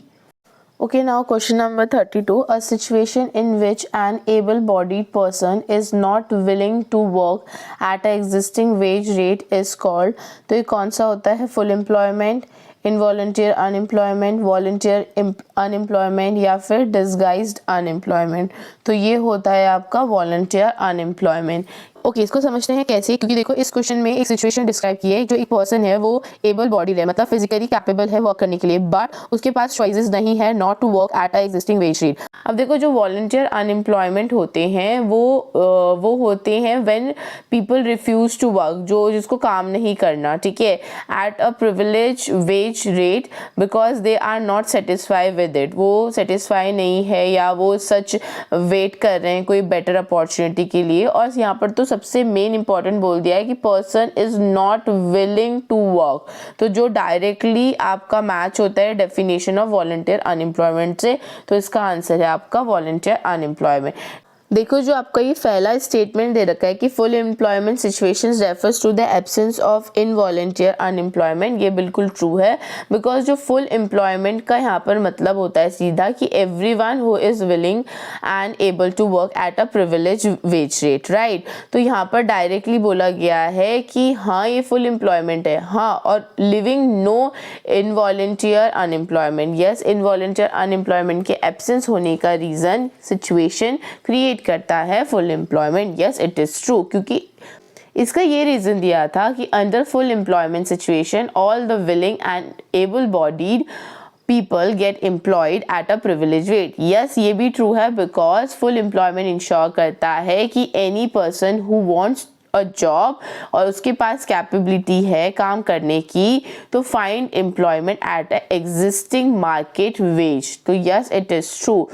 Speaker 1: Okay, now question number 32. A situation in which an able-bodied person is not willing to work at an existing wage rate is called. तो ये कौन सा होता है, full employment, involuntary unemployment, voluntary unemployment या फिर disguised unemployment। तो ये होता है आपका voluntary unemployment। ओके, इसको समझते हैं कैसे, क्योंकि देखो इस क्वेश्चन में एक सिचुएशन डिस्क्राइब की है, जो एक पर्सन है वो एबल बॉडीड है, मतलब फिजिकली कैपेबल है वर्क करने के लिए, बट उसके पास चॉइसेस नहीं है not to work at a existing wage rate. अब देखो जो वॉलंटियर अनएम्प्लॉयमेंट होते हैं वो होते हैं when people refuse to work, जो जिसको काम नहीं करना, ठीक है, at a privilege wage rate because they are not satisfy with it. वो सेटिस्फाई नहीं है या वो सच वेट कर रहे हैं कोई बेटर अपॉर्चुनिटी के लिए। और यहाँ पर तो सबसे मेन इंपॉर्टेंट बोल दिया है कि person is not willing to work. तो जो डायरेक्टली आपका मैच होता है डेफिनेशन ऑफ वॉलंटियर अनएम्प्लॉयमेंट से, तो इसका आंसर है आपका वॉलंटियर अनएम्प्लॉयमेंट। देखो जो आपका ये पहला स्टेटमेंट दे रखा है कि full employment situations refers to the absence of involuntary unemployment, ये बिल्कुल ट्रू है, बिकॉज जो फुल एम्प्लॉयमेंट का यहाँ पर मतलब होता है सीधा कि everyone who is willing and able to work at a privilege wage rate, right. तो यहाँ पर डायरेक्टली बोला गया है कि हाँ ये फुल एम्प्लॉयमेंट है, हाँ, और living no involuntary unemployment. Yes, involuntary unemployment के एब्सेंस होने का रीज़न सिचुएशन क्रिएट करता है full employment. Yes, it is true, क्योंकि इसका ये रीजन दिया था कि under full employment situation all the willing and able bodied people get employed at a privileged rate. Yes, ये भी true है, because full employment ensure करता है कि any person who wants a job और उसके पास कैपेबिलिटी है काम करने की, तो find employment at a existing market wage. तो यस, इट इज ट्रू।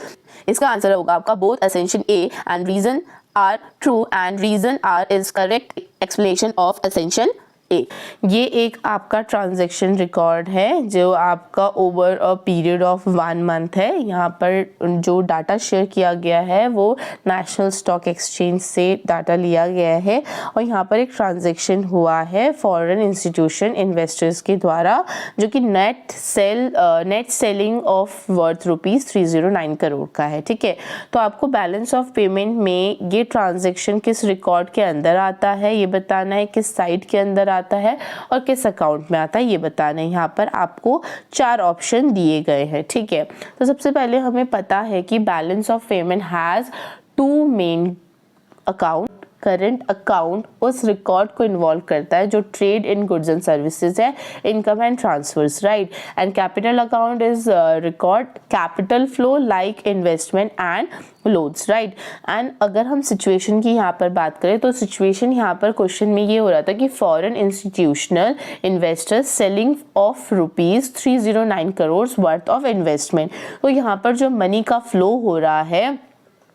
Speaker 1: इसका आंसर होगा आपका both assertion A and reason R true, and reason R is correct explanation of assertion A. ये एक आपका ट्रांजैक्शन रिकॉर्ड है जो आपका over a period of 1 month है। यहाँ पर जो डाटा शेयर किया गया है वो नेशनल स्टॉक एक्सचेंज से डाटा लिया गया है, और यहाँ पर एक ट्रांजैक्शन हुआ है फॉरेन इंस्टीट्यूशन इन्वेस्टर्स के द्वारा, जो कि net selling of worth ₹309 crore का है, ठीक है। तो आपको बैलेंस ऑफ पेमेंट में ये ट्रांजैक्शन किस रिकॉर्ड के अंदर आता है ये बताना है, किस साइट के अंदर आता है और किस अकाउंट में आता है ये बताना है। यहाँ पर आपको 4 ऑप्शन दिए गए हैं, ठीक है। तो सबसे पहले हमें पता है कि balance of payment has 2 main account. Current account उस रिकॉर्ड को इन्वॉल्व करता है जो trade in goods and services है, income and transfers, right. And capital account is record capital flow like investment and loans, right. And अगर हम सिचुएशन की यहाँ पर बात करें तो सिचुएशन यहाँ पर क्वेश्चन में ये हो रहा था कि foreign institutional investors selling of ₹309 crore worth of investment. तो यहाँ पर जो मनी का फ्लो हो रहा है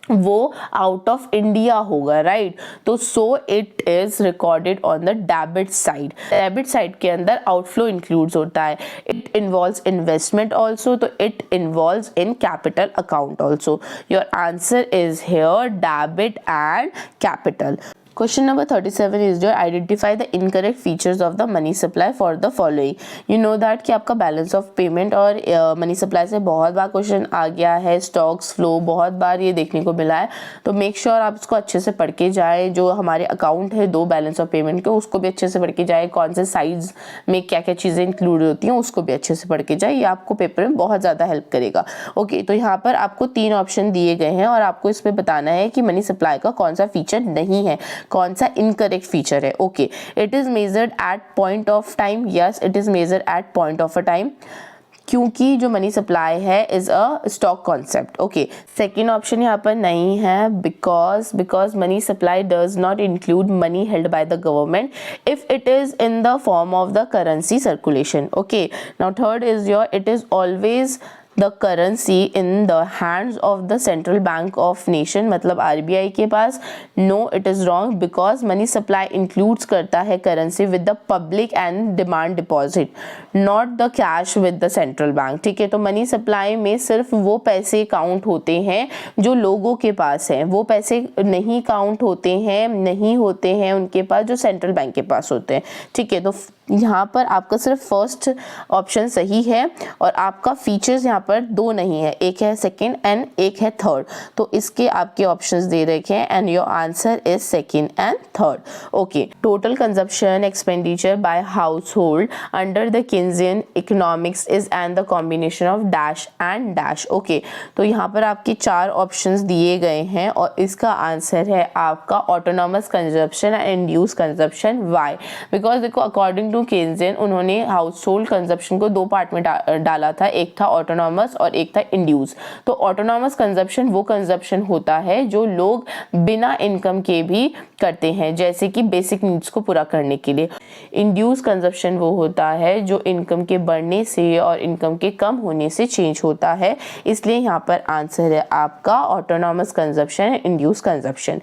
Speaker 1: वो आउट ऑफ इंडिया होगा, राइट। तो so it is recorded on the debit side. Debit side के अंदर आउटफ्लो इंक्लूड्स होता है, इट इन्वॉल्व्स इन्वेस्टमेंट ऑल्सो, तो it involves in capital account also. Your answer is here debit and capital. Question number 37 is your identify the incorrect features of the money supply for the following. You know that कि आपका बैलेंस ऑफ पेमेंट और मनी सप्लाई से बहुत बार क्वेश्चन आ गया है, स्टॉक्स फ्लो बहुत बार ये देखने को मिला है, तो मेक श्योर आप इसको अच्छे से पढ़ के जाए। जो हमारे अकाउंट है 2 बैलेंस ऑफ पेमेंट के, उसको भी अच्छे से पढ़ के जाए, कौन से साइड्स में क्या क्या चीज़ें इंक्लूड होती हैं उसको भी अच्छे से पढ़ के जाए, ये आपको पेपर में बहुत ज़्यादा हेल्प करेगा। ओके, तो यहाँ पर आपको 3 ऑप्शन दिए गए हैं और आपको इसमें बताना है कि मनी सप्लाई का कौन सा फीचर नहीं है, कौन सा इनकरेक्ट फीचर है। Okay, it is measured eight point of time. Yes, it is measured eight point of a time. क्योंकि जो मनी सप्लाई है is a stock concept. Okay, second option यहाँ पर नहीं है because money supply does not include money held by the government if it is in the form of the currency circulation. Okay, now third is your it is always the currency in the hands of the central bank of nation, मतलब RBI के पास। no, it is wrong because money supply includes करता है currency with the public and demand deposit, not the cash with the central bank। ठीक है, तो मनी सप्लाई में सिर्फ वो पैसे काउंट होते हैं जो लोगों के पास हैं, वो पैसे नहीं काउंट होते हैं उनके पास जो सेंट्रल बैंक के पास होते हैं। ठीक है, तो यहाँ पर आपका सिर्फ फर्स्ट ऑप्शन सही है और आपका फीचर्स यहाँ पर दो नहीं है, एक है सेकंड एंड एक है थर्ड, तो इसके आपके ऑप्शंस दे रखे हैं and your answer is second and third. Okay, total consumption expenditure bye house hold under the Keynesian economics is and the combination of dash and dash. Okay, तो यहाँ पर आपके चार ऑप्शंस दिए गए हैं और इसका आंसर है आपका autonomous consumption and induce consumption. Why? Because देखो अकॉर्डिंग टू केन्जियन उन्होंने हाउस होल्ड कंजप्शन को दो पार्ट में डाला था, एक था ऑटोनॉमस और एक था इंड्यूस। तो ऑटोनॉमस कंजप्शन वो कंजप्शन होता है जो लोग बिना इनकम के भी करते हैं, जैसे कि बेसिक नीड्स को पूरा करने के लिए। इंड्यूस कंजप्शन वो होता है जो इनकम के बढ़ने से और इनकम के कम होने से चेंज होता है, इसलिए यहाँ पर आंसर है आपका autonomous consumption induce consumption.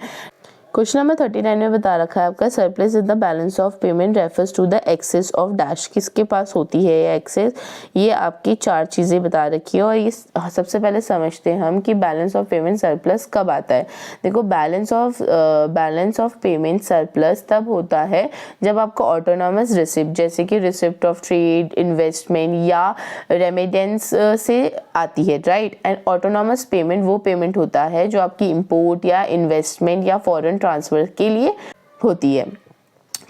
Speaker 1: Question number 39 में बता रखा है आपका surplus in the balance of payment refers to the excess of dash. किसके पास होती है ये एक्सेस? ये आपकी चार चीज़ें बता रखी है और ये सबसे पहले समझते हैं हम कि बैलेंस ऑफ पेमेंट सरप्लस कब आता है। देखो बैलेंस ऑफ पेमेंट सरप्लस तब होता है जब आपका ऑटोनॉमस रिसिप्ट जैसे कि रिसिप्ट ऑफ ट्रेड, इन्वेस्टमेंट या रेमिटेंस से आती है, राइट। एंड ऑटोनॉमस पेमेंट वो पेमेंट होता है जो आपकी इंपोर्ट या इन्वेस्टमेंट या फॉरेन ट्रांसफर के लिए होती है।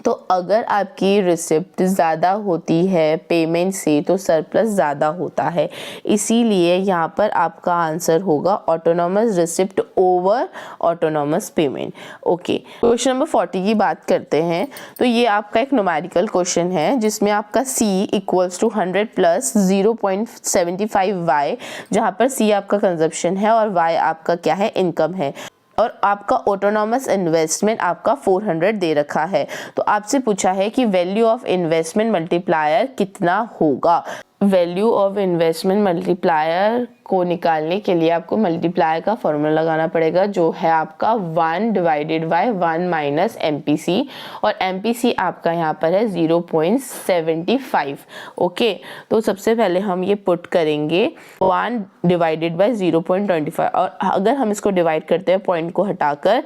Speaker 1: तो अगर आपकी रिसिप्ट ज़्यादा होती है पेमेंट से तो सरप्लस ज़्यादा होता है, इसीलिए यहाँ पर आपका आंसर होगा autonomous receipt over autonomous payment. Okay, question number 40 की बात करते हैं। तो ये आपका एक न्यूमेरिकल क्वेश्चन है जिसमें आपका C equals to 100 plus 0.75 Y, जहाँ पर C आपका कंजप्शन है और Y आपका क्या है, इनकम है। और आपका ऑटोनॉमस इन्वेस्टमेंट आपका 400 दे रखा है। तो आपसे पूछा है कि वैल्यू ऑफ इन्वेस्टमेंट मल्टीप्लायर कितना होगा। वैल्यू ऑफ इन्वेस्टमेंट मल्टीप्लायर को निकालने के लिए आपको मल्टीप्लायर का फॉर्मूला लगाना पड़ेगा जो है आपका 1 डिवाइडेड बाय 1 माइनस MPC, और MPC आपका यहाँ पर है 0.75। ओके, तो सबसे पहले हम ये पुट करेंगे 1 डिवाइडेड बाय 0.25, और अगर हम इसको डिवाइड करते हैं पॉइंट को हटाकर,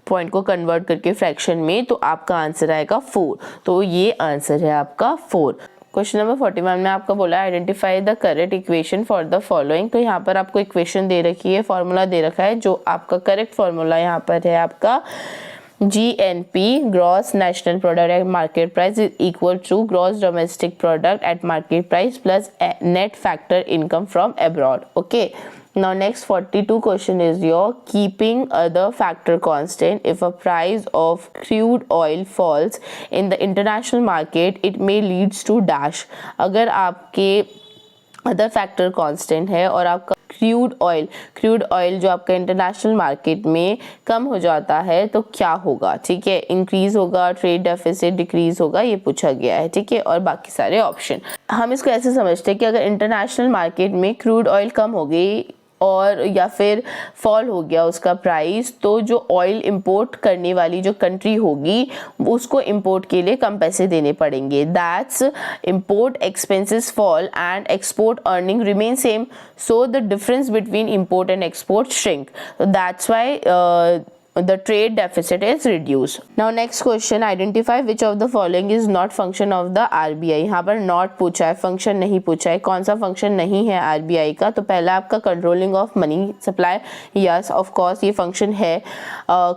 Speaker 1: पॉइंट को कन्वर्ट करके फ्रैक्शन में, तो आपका आंसर आएगा 4। तो ये आंसर है आपका 4। क्वेश्चन नंबर 41 में आपका बोला identify the correct equation for the following. तो यहाँ पर आपको इक्वेशन दे रखी है, फॉर्मूला दे रखा है, जो आपका करेक्ट फॉर्मूला यहाँ पर है आपका GNP gross national product at market price is equal to gross domestic product at market price plus net factor income from abroad. Okay, now next 42 question is your keeping other factor constant, if a price of crude oil falls in the international market it may leads to dash। अगर आपके अदर फैक्टर कांस्टेंट है और आपका क्रूड ऑयल जो आपका इंटरनेशनल मार्केट में कम हो जाता है तो क्या होगा। ठीक है, इंक्रीज होगा, ट्रेड डेफिसिट डिक्रीज होगा, ये पूछा गया है। ठीक है, और बाकी सारे ऑप्शन हम इसको ऐसे समझते हैं कि अगर इंटरनेशनल मार्केट में क्रूड ऑयल कम हो गई और या फिर फॉल हो गया उसका प्राइस, तो जो ऑयल इंपोर्ट करने वाली जो कंट्री होगी उसको इंपोर्ट के लिए कम पैसे देने पड़ेंगे। That's import expenses fall and export earning remain same, so the difference between import and export shrink, that's why the trade deficit is reduced. Now next question, identify which of the following is not function of the RBI। यहाँ पर not पूछा है, function नहीं पूछा है, कौन सा function नहीं है RBI का। तो पहला आपका controlling of money supply, yes of course ये function है।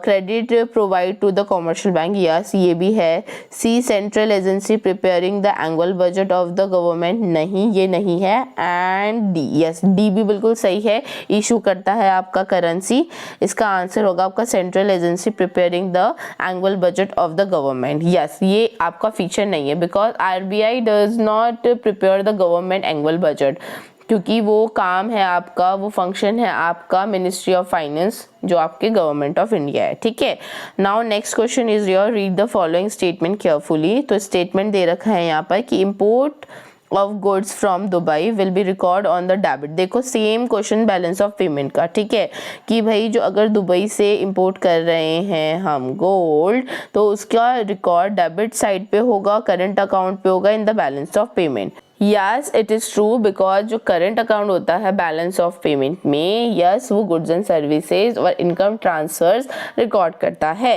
Speaker 1: credit provide to the commercial bank, yes ये भी है। C central agency preparing the annual budget of the government, नहीं ये नहीं है। and D, yes D भी बिल्कुल सही है, issue करता है आपका करेंसी। इसका आंसर होगा आपका central agency preparing the annual budget of the government. Yes, ये आपका फीचर नहीं है because RBI does not prepare the government annual budget, क्योंकि वो काम है आपका, वो फंक्शन है आपका मिनिस्ट्री ऑफ फाइनेंस जो आपके गवर्नमेंट ऑफ इंडिया है। ठीक है, now next question is your read the following statement carefully. तो स्टेटमेंट दे रखा है यहाँ पर कि import of goods from Dubai will be record on the debit. देखो same question balance of payment का, ठीक है, कि भाई जो अगर दुबई से इंपोर्ट कर रहे हैं हम गोल्ड तो उसका रिकॉर्ड डेबिट साइड पे होगा, करंट अकाउंट पे होगा इन the balance of payment. Yes it is true because जो करंट अकाउंट होता है बैलेंस ऑफ पेमेंट में, यस वो गुड्स एंड सर्विसेज और इनकम ट्रांसफर्स रिकॉर्ड करता है।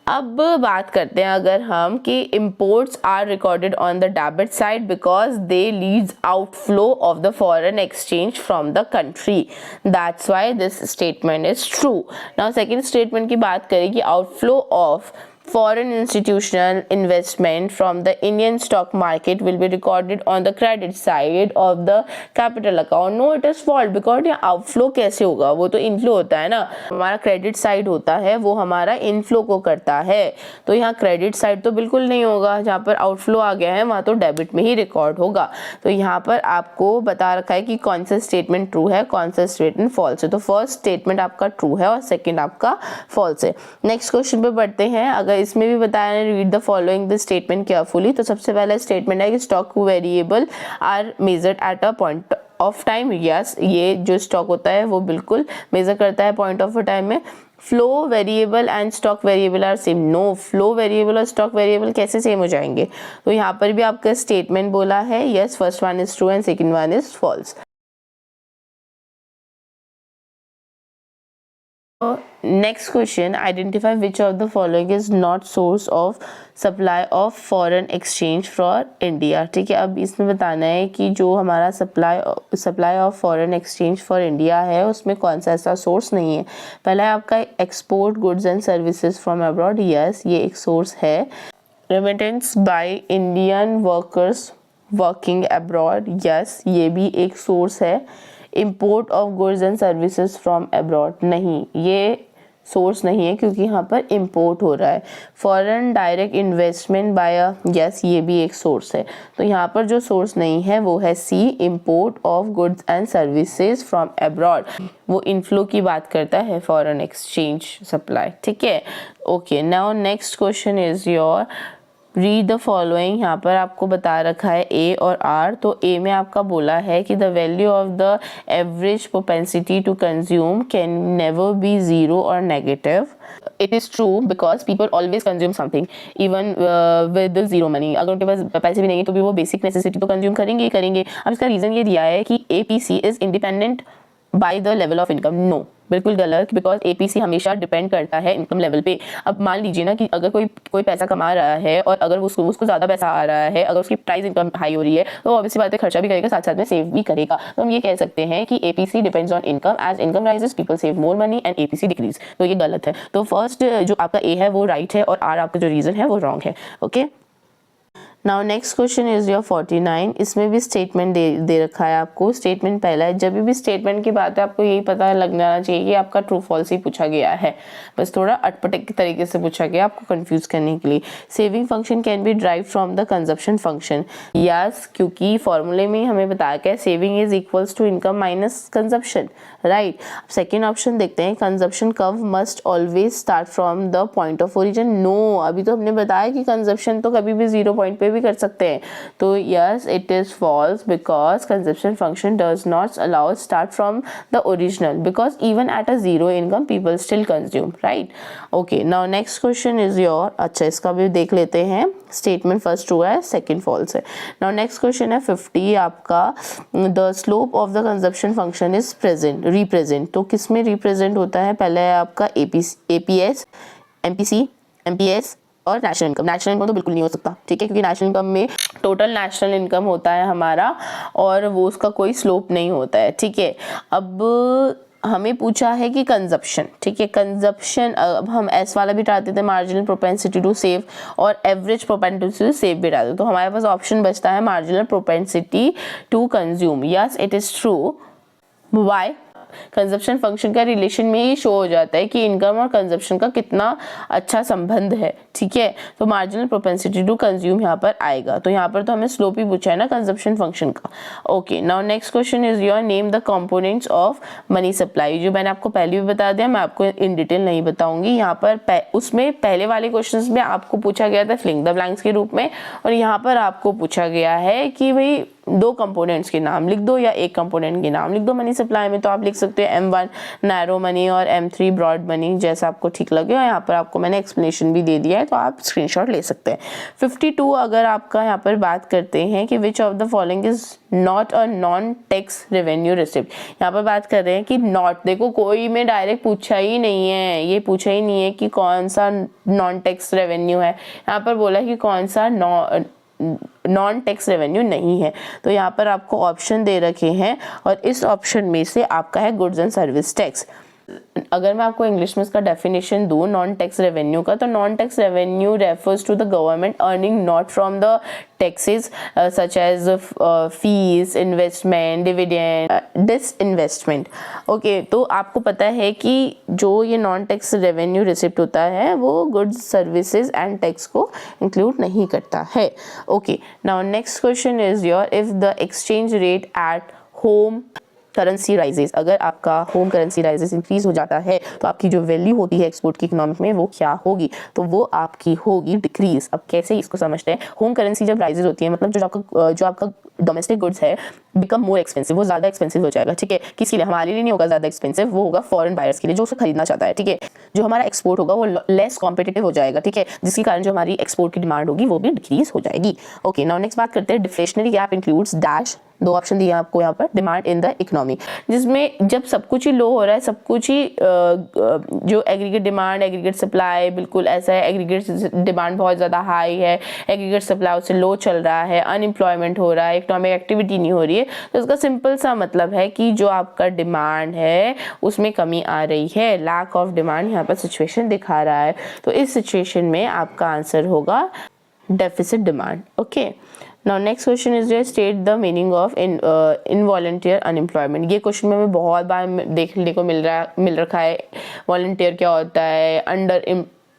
Speaker 1: अब बात करते हैं अगर हम कि imports are recorded on the debit side because they leads outflow of the foreign exchange from the country, that's why this statement is true. Now second statement की बात करें कि outflow of foreign institutional investment from the Indian stock market will be recorded on the credit side of the capital account. No, it is false because यहाँ outflow कैसे होगा, वो तो inflow होता है ना, हमारा credit side होता है वो हमारा inflow को करता है, तो यहाँ credit side तो बिल्कुल नहीं होगा, जहाँ पर outflow आ गया है वहाँ तो debit में ही record होगा। तो यहाँ पर आपको बता रखा है कि कौन सा statement true है कौन सा statement false है। तो first statement आपका true है और second आपका false है। next question पे बढ़ते हैं, अगर इसमें भी बताया है read the following the statement carefully. तो सबसे पहला स्टेटमेंट है कि stock variable are measured at a point of time. Yes, ये जो स्टॉक होता है वो बिल्कुल मेजर करता है पॉइंट ऑफ टाइम में। Flow variable and stock variable are same. No, flow variable और स्टॉक वेरिएबल कैसे सेम हो जाएंगे? तो यहाँ पर भी आपका स्टेटमेंट बोला है yes, first one is true and second one is false. Next question, identify which of the following is not source of supply of foreign exchange for India. ठीक है, अब इसमें बताना है कि जो हमारा supply of foreign exchange for India है उसमें कौन सा ऐसा सोर्स नहीं है। पहला है आपका export goods and services from abroad. Yes, ये एक सोर्स है। Remittance by Indian workers working abroad. Yes, ये भी एक सोर्स है। Import of goods and services from abroad, नहीं, ये सोर्स नहीं है क्योंकि यहाँ पर इंपोर्ट हो रहा है। Foreign direct investment by, yes ये भी एक सोर्स है। तो यहाँ पर जो सोर्स नहीं है वो है C, import of goods and services from abroad. वो इनफ्लो की बात करता है, फॉरेन एक्सचेंज सप्लाई। ठीक है, okay, now next question is your read the following. यहाँ पर आपको बता रखा है ए और आर। तो ए में आपका बोला है कि the value of the average propensity to consume can never be zero और negative. It is true because people always consume something even with zero money. अगर उनके पास पैसे भी नहीं है तो भी वो बेसिक नेसेसिटी तो कंज्यूम करेंगे ही करेंगे। अब इसका रीज़न ये दिया है कि APC is independent by the level of income. No, बिल्कुल गलत, बिकॉज APC हमेशा डिपेंड करता है इनकम लेवल पे। अब मान लीजिए ना कि अगर कोई पैसा कमा रहा है और अगर उसको ज़्यादा पैसा आ रहा है, अगर उसकी प्राइस इनकम हाई हो रही है तो ऑब्वियसली बात है खर्चा भी करेगा, साथ साथ में सेव भी करेगा। तो हम ये कह सकते हैं कि APC depends on income, as income raises people save more money and APC decrease. तो ये गलत है। तो फर्स्ट जो आपका ए है वो राइट है और आर आपका जो रीज़न है वो रॉन्ग है। Okay, now next question is your 49। इसमें भी स्टेटमेंट दे रखा है आपको। स्टेटमेंट पहला है, जब भी स्टेटमेंट की बात है आपको यही पता लग जाना चाहिए कि आपका ट्रू फॉल्स ही पूछा गया है, बस थोड़ा अटपटे के तरीके से पूछा गया आपको कंफ्यूज करने के लिए। Saving function can be drive from the consumption function. Yes, क्योंकि फॉर्मूले में हमें बताया गया saving is equals to income minus consumption, right. Second option देखते हैं, consumption curve must always start from the point of origin. No, अभी तो हमने बताया कि कंजप्शन तो कभी भी जीरो पॉइंट पे भी कर सकते हैं। तो yes, it is false because consumption function does not allow start from the original because even at a zero income people still consume, right. Okay, now next question is your, अच्छा इसका भी देख लेते हैं। स्टेटमेंट फर्स्ट ट्रू है, सेकंड फॉल्स है। नाउ नेक्स्ट क्वेश्चन है 50 आपका, the slope of the consumption function is present represent. तो किस में रिप्रेजेंट होता है? पहले है आपका APS, MPC, MPS और नेशनल इनकम। नेशनल इनकम तो बिल्कुल नहीं हो सकता, ठीक है, क्योंकि नेशनल इनकम में टोटल नेशनल इनकम होता है हमारा और वो उसका कोई स्लोप नहीं होता है, ठीक है। अब हमें पूछा है कि कंजप्शन, ठीक है, कंजप्शन, अब हम एस वाला भी डालते थे, मार्जिनल प्रोपेंसिटी टू सेव, और एवरेज प्रोपेंसिटी टू सेव भी डालते, तो हमारे पास ऑप्शन बचता है marginal propensity to consume. Yes, it is true. Why? Consumption function का रिलेशन में ही शो हो जाता है कि इनकम और कंजप्शन का कितना अच्छा संबंध है, ठीक है। तो मार्जिनल प्रोपेंसिटी टू कंज्यूम यहाँ पर आएगा। तो यहाँ पर तो हमें स्लोप ही पूछा है ना कंजप्शन फंक्शन का। Okay, now next question is your name the components of money supply. जो मैंने आपको पहले भी बता दिया, मैं आपको इन डिटेल नहीं बताऊंगी। यहाँ पर उसमें पहले वाले क्वेश्चंस में आपको पूछा गया था फिलिंग द ब्लैंक्स के रूप में, और यहाँ पर आपको पूछा गया है कि भाई दो कंपोनेंट्स के नाम लिख दो या एक कंपोनेंट के नाम लिख दो मनी सप्लाई में। तो आप लिख सकते हो M1 नैरो मनी और M3 ब्रॉड मनी, जैसा आपको ठीक लगे। और यहाँ पर आपको मैंने एक्सप्लेनेशन भी दे दिया है, तो आप स्क्रीनशॉट ले सकते हैं। 52 अगर आपका यहाँ पर बात करते हैं कि विच of the following is not a non tax revenue receipt. यहाँ पर बात कर रहे हैं कि नॉट, देखो कोई में डायरेक्ट पूछा ही नहीं है, ये पूछा ही नहीं है कि कौन सा नॉन टैक्स रेवेन्यू है। यहाँ पर बोला है कि कौन सा नॉन टैक्स रेवेन्यू नहीं है। तो यहाँ पर आपको ऑप्शन दे रखे हैं और इस ऑप्शन में से आपका है गुड्स एंड सर्विस टैक्स। अगर मैं आपको इंग्लिश में इसका डेफिनेशन दूं नॉन टैक्स रेवेन्यू का, तो non tax revenue refers to the government earning not from the taxes such as fees, investment, dividend, disinvestment. Okay, तो आपको पता है कि जो ये नॉन टैक्स रेवेन्यू रिसिप्ट होता है वो गुड्स, सर्विसेज एंड टैक्स को इंक्लूड नहीं करता है। Okay, now next question is your if the exchange rate at home currency rises. अगर आपका होम करेंसी राइजेस इंक्रीज हो जाता है तो आपकी जो वैल्यू होती है एक्सपोर्ट की इकोनॉमिक में वो क्या होगी, तो वो आपकी होगी डिक्रीज। अब कैसे इसको समझते हैं। होम करेंसी जब राइजेस होती है मतलब जो आपका डोमेस्टिक गुड्स है बिकम मोर एक्सपेंसिव, वो ज़्यादा एक्सपेंसिव हो जाएगा, ठीक है। किसके लिए, हमारे लिए नहीं होगा ज़्यादा एक्सपेंसिव, वो होगा फॉरेन बायर्स के लिए जो उसे खरीदना चाहता है, ठीक है। जो हमारा एक्सपोर्ट होगा वो लेस कॉम्पिटिटिव हो जाएगा, ठीक है, जिसके कारण जो हमारी एक्सपोर्ट की डिमांड होगी वो भी डिक्रीज हो जाएगी। ओके, नाउ नेक्स्ट बात करते हैं डिफ्लेशनरी गैप इंक्लूड्स डैश। दो ऑप्शन दिए आपको यहाँ पर, डिमांड इन द इकोनॉमी, जिसमें जब सब कुछ ही लो हो रहा है, सब कुछ ही जो एग्रीगेट डिमांड, एग्रीगेट सप्लाई बिल्कुल ऐसा है, एग्रीगेट डिमांड बहुत ज़्यादा हाई है, एग्रीगेट सप्लाई उससे लो चल रहा है, अनएम्प्लॉयमेंट हो रहा है, इकोनॉमिक एक्टिविटी नहीं हो रही है। तो इसका सिंपल सा मतलब है कि जो आपका डिमांड है उसमें कमी आ रही है, लैक ऑफ डिमांड यहाँ पर सिचुएशन दिखा रहा है। तो इस सिचुएशन में आपका आंसर होगा deficit demand. Okay, now next question is जो state the meaning of involuntary unemployment. ये क्वेश्चन में हमें बहुत बार देखने को मिल रखा है। वॉलंटियर क्या होता है, अंडर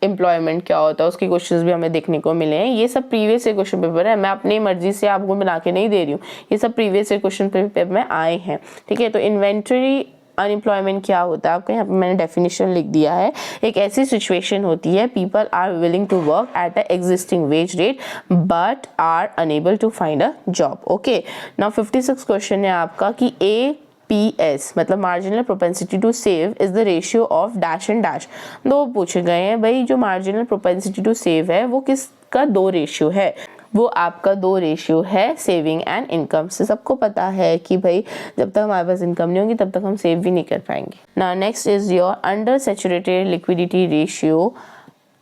Speaker 1: एम्प्लॉयमेंट क्या होता है, उसके क्वेश्चंस भी हमें देखने को मिले हैं। ये सब प्रीवियस ईयर क्वेश्चन पेपर है, मैं अपनी मर्जी से आपको बना के नहीं दे रही हूँ, ये सब प्रीवियस ईयर क्वेश्चन पेपर में आए हैं, ठीक है। तो इन्वेंटरी अनएम्प्लॉयमेंट क्या होता है आपको यहाँ पे मैंने डेफिनेशन लिख दिया है। एक ऐसी सिचुएशन होती है people are willing to work at a existing wage rate but are unable to find a job. Okay, now 56 question है आपका कि APS मतलब marginal propensity to save is the ratio of dash and dash. दो पूछे गए हैं भाई, जो मार्जिनल प्रोपेंसिटी टू सेव है वो किसका दो रेशियो है, वो आपका दो रेशियो है सेविंग एंड इनकम से। सबको पता है कि भाई जब तक हमारे पास इनकम नहीं होगी तब तक हम सेव भी नहीं कर पाएंगे। Now next is your under saturated liquidity ratio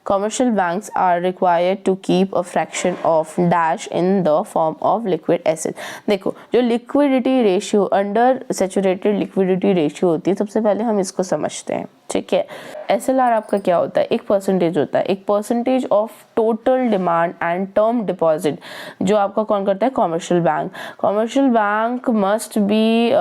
Speaker 1: commercial banks are required to keep a fraction of dash in the form of liquid asset। देखो जो liquidity ratio under saturated liquidity ratio होती है, सबसे पहले हम इसको समझते हैं, ठीक है। SLR आपका क्या होता है, एक परसेंटेज होता है, एक percentage of total demand and term deposit, जो आपका कौन करता है, commercial bank. Commercial bank must be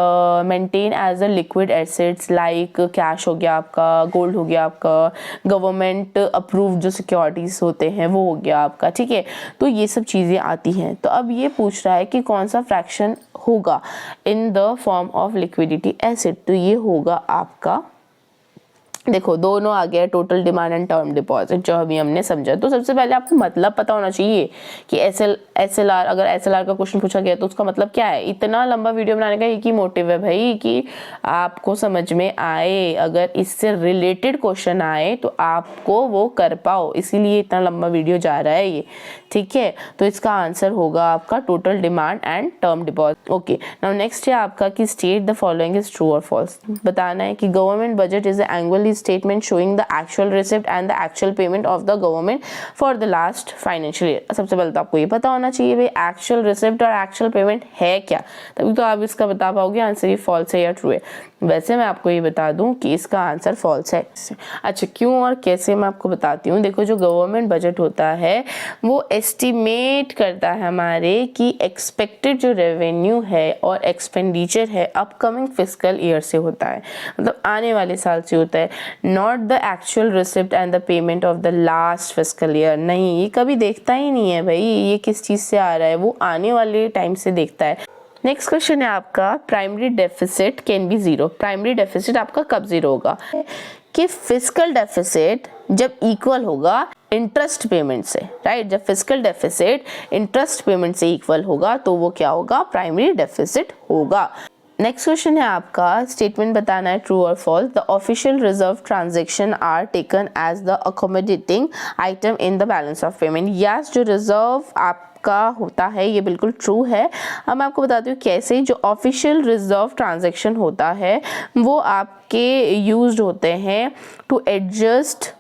Speaker 1: maintain as a liquid assets like cash हो गया आपका, गोल्ड हो गया आपका, गवर्नमेंट अप्रूव जो सिक्योरिटीज होते हैं वो हो गया आपका, ठीक है। तो ये सब चीज़ें आती हैं। तो अब ये पूछ रहा है कि कौन सा फ्रैक्शन होगा in the form of liquidity asset, तो ये होगा आपका, देखो दोनों आ गया total demand and term deposit जो अभी हमने समझा। तो सबसे पहले आपको मतलब पता होना चाहिए कि SLR, अगर SLR का क्वेश्चन पूछा गया तो उसका मतलब क्या है। इतना लंबा वीडियो बनाने का एक ही मोटिव है भाई कि आपको समझ में आए, अगर इससे रिलेटेड क्वेश्चन आए तो आपको वो कर पाओ, इसीलिए इतना लंबा वीडियो जा रहा है ये, ठीक है। तो इसका आंसर होगा आपका total demand and term deposit. Okay, now next है आपका कि state the following is true और फॉल्स। बताना है कि government budget is annual statement showing the actual receipt and the actual payment of the government for the last financial year। सबसे पहले तो आपको ये पता होना चाहिए भाई एक्चुअल रिसिप्ट और एक्चुअल पेमेंट है क्या, तभी तो आप इसका बता पाओगे आंसर ये फॉल्स है या ट्रू है। वैसे मैं आपको ये बता दूं कि इसका आंसर फॉल्स है। अच्छा, क्यों और कैसे मैं आपको बताती हूँ। देखो, जो गवर्नमेंट बजट होता है वो एस्टिमेट करता है हमारे कि एक्सपेक्टेड जो रेवेन्यू है और एक्सपेंडिचर है अपकमिंग फिस्कल ईयर से होता है, मतलब आने वाले साल से होता है, not the actual receipt and the payment of the last fiscal year. नहीं, ये कभी देखता ही नहीं है भाई ये किस चीज़ से आ रहा है, वो आने वाले टाइम से देखता है। नेक्स्ट क्वेश्चन है आपका, primary deficit can be zero. Primary deficit आपका कब जीरो होगा? कि फिस्कल डेफिसिट जब इक्वल होगा इंटरेस्ट पेमेंट से, राइट? जब फिस्कल डेफिसिट इंटरेस्ट पेमेंट से इक्वल होगा तो वो क्या होगा? प्राइमरी डेफिसिट होगा। नेक्स्ट क्वेश्चन है आपका, स्टेटमेंट बताना है ट्रू और false. The official reserve transaction are taken as the accommodating item in the balance of payment. Yes, जो रिजर्व आपका होता है ये बिल्कुल ट्रू है। अब मैं आपको बताती हूँ कैसे। जो ऑफिशियल रिजर्व ट्रांजैक्शन होता है वो आपके यूज्ड होते हैं to adjust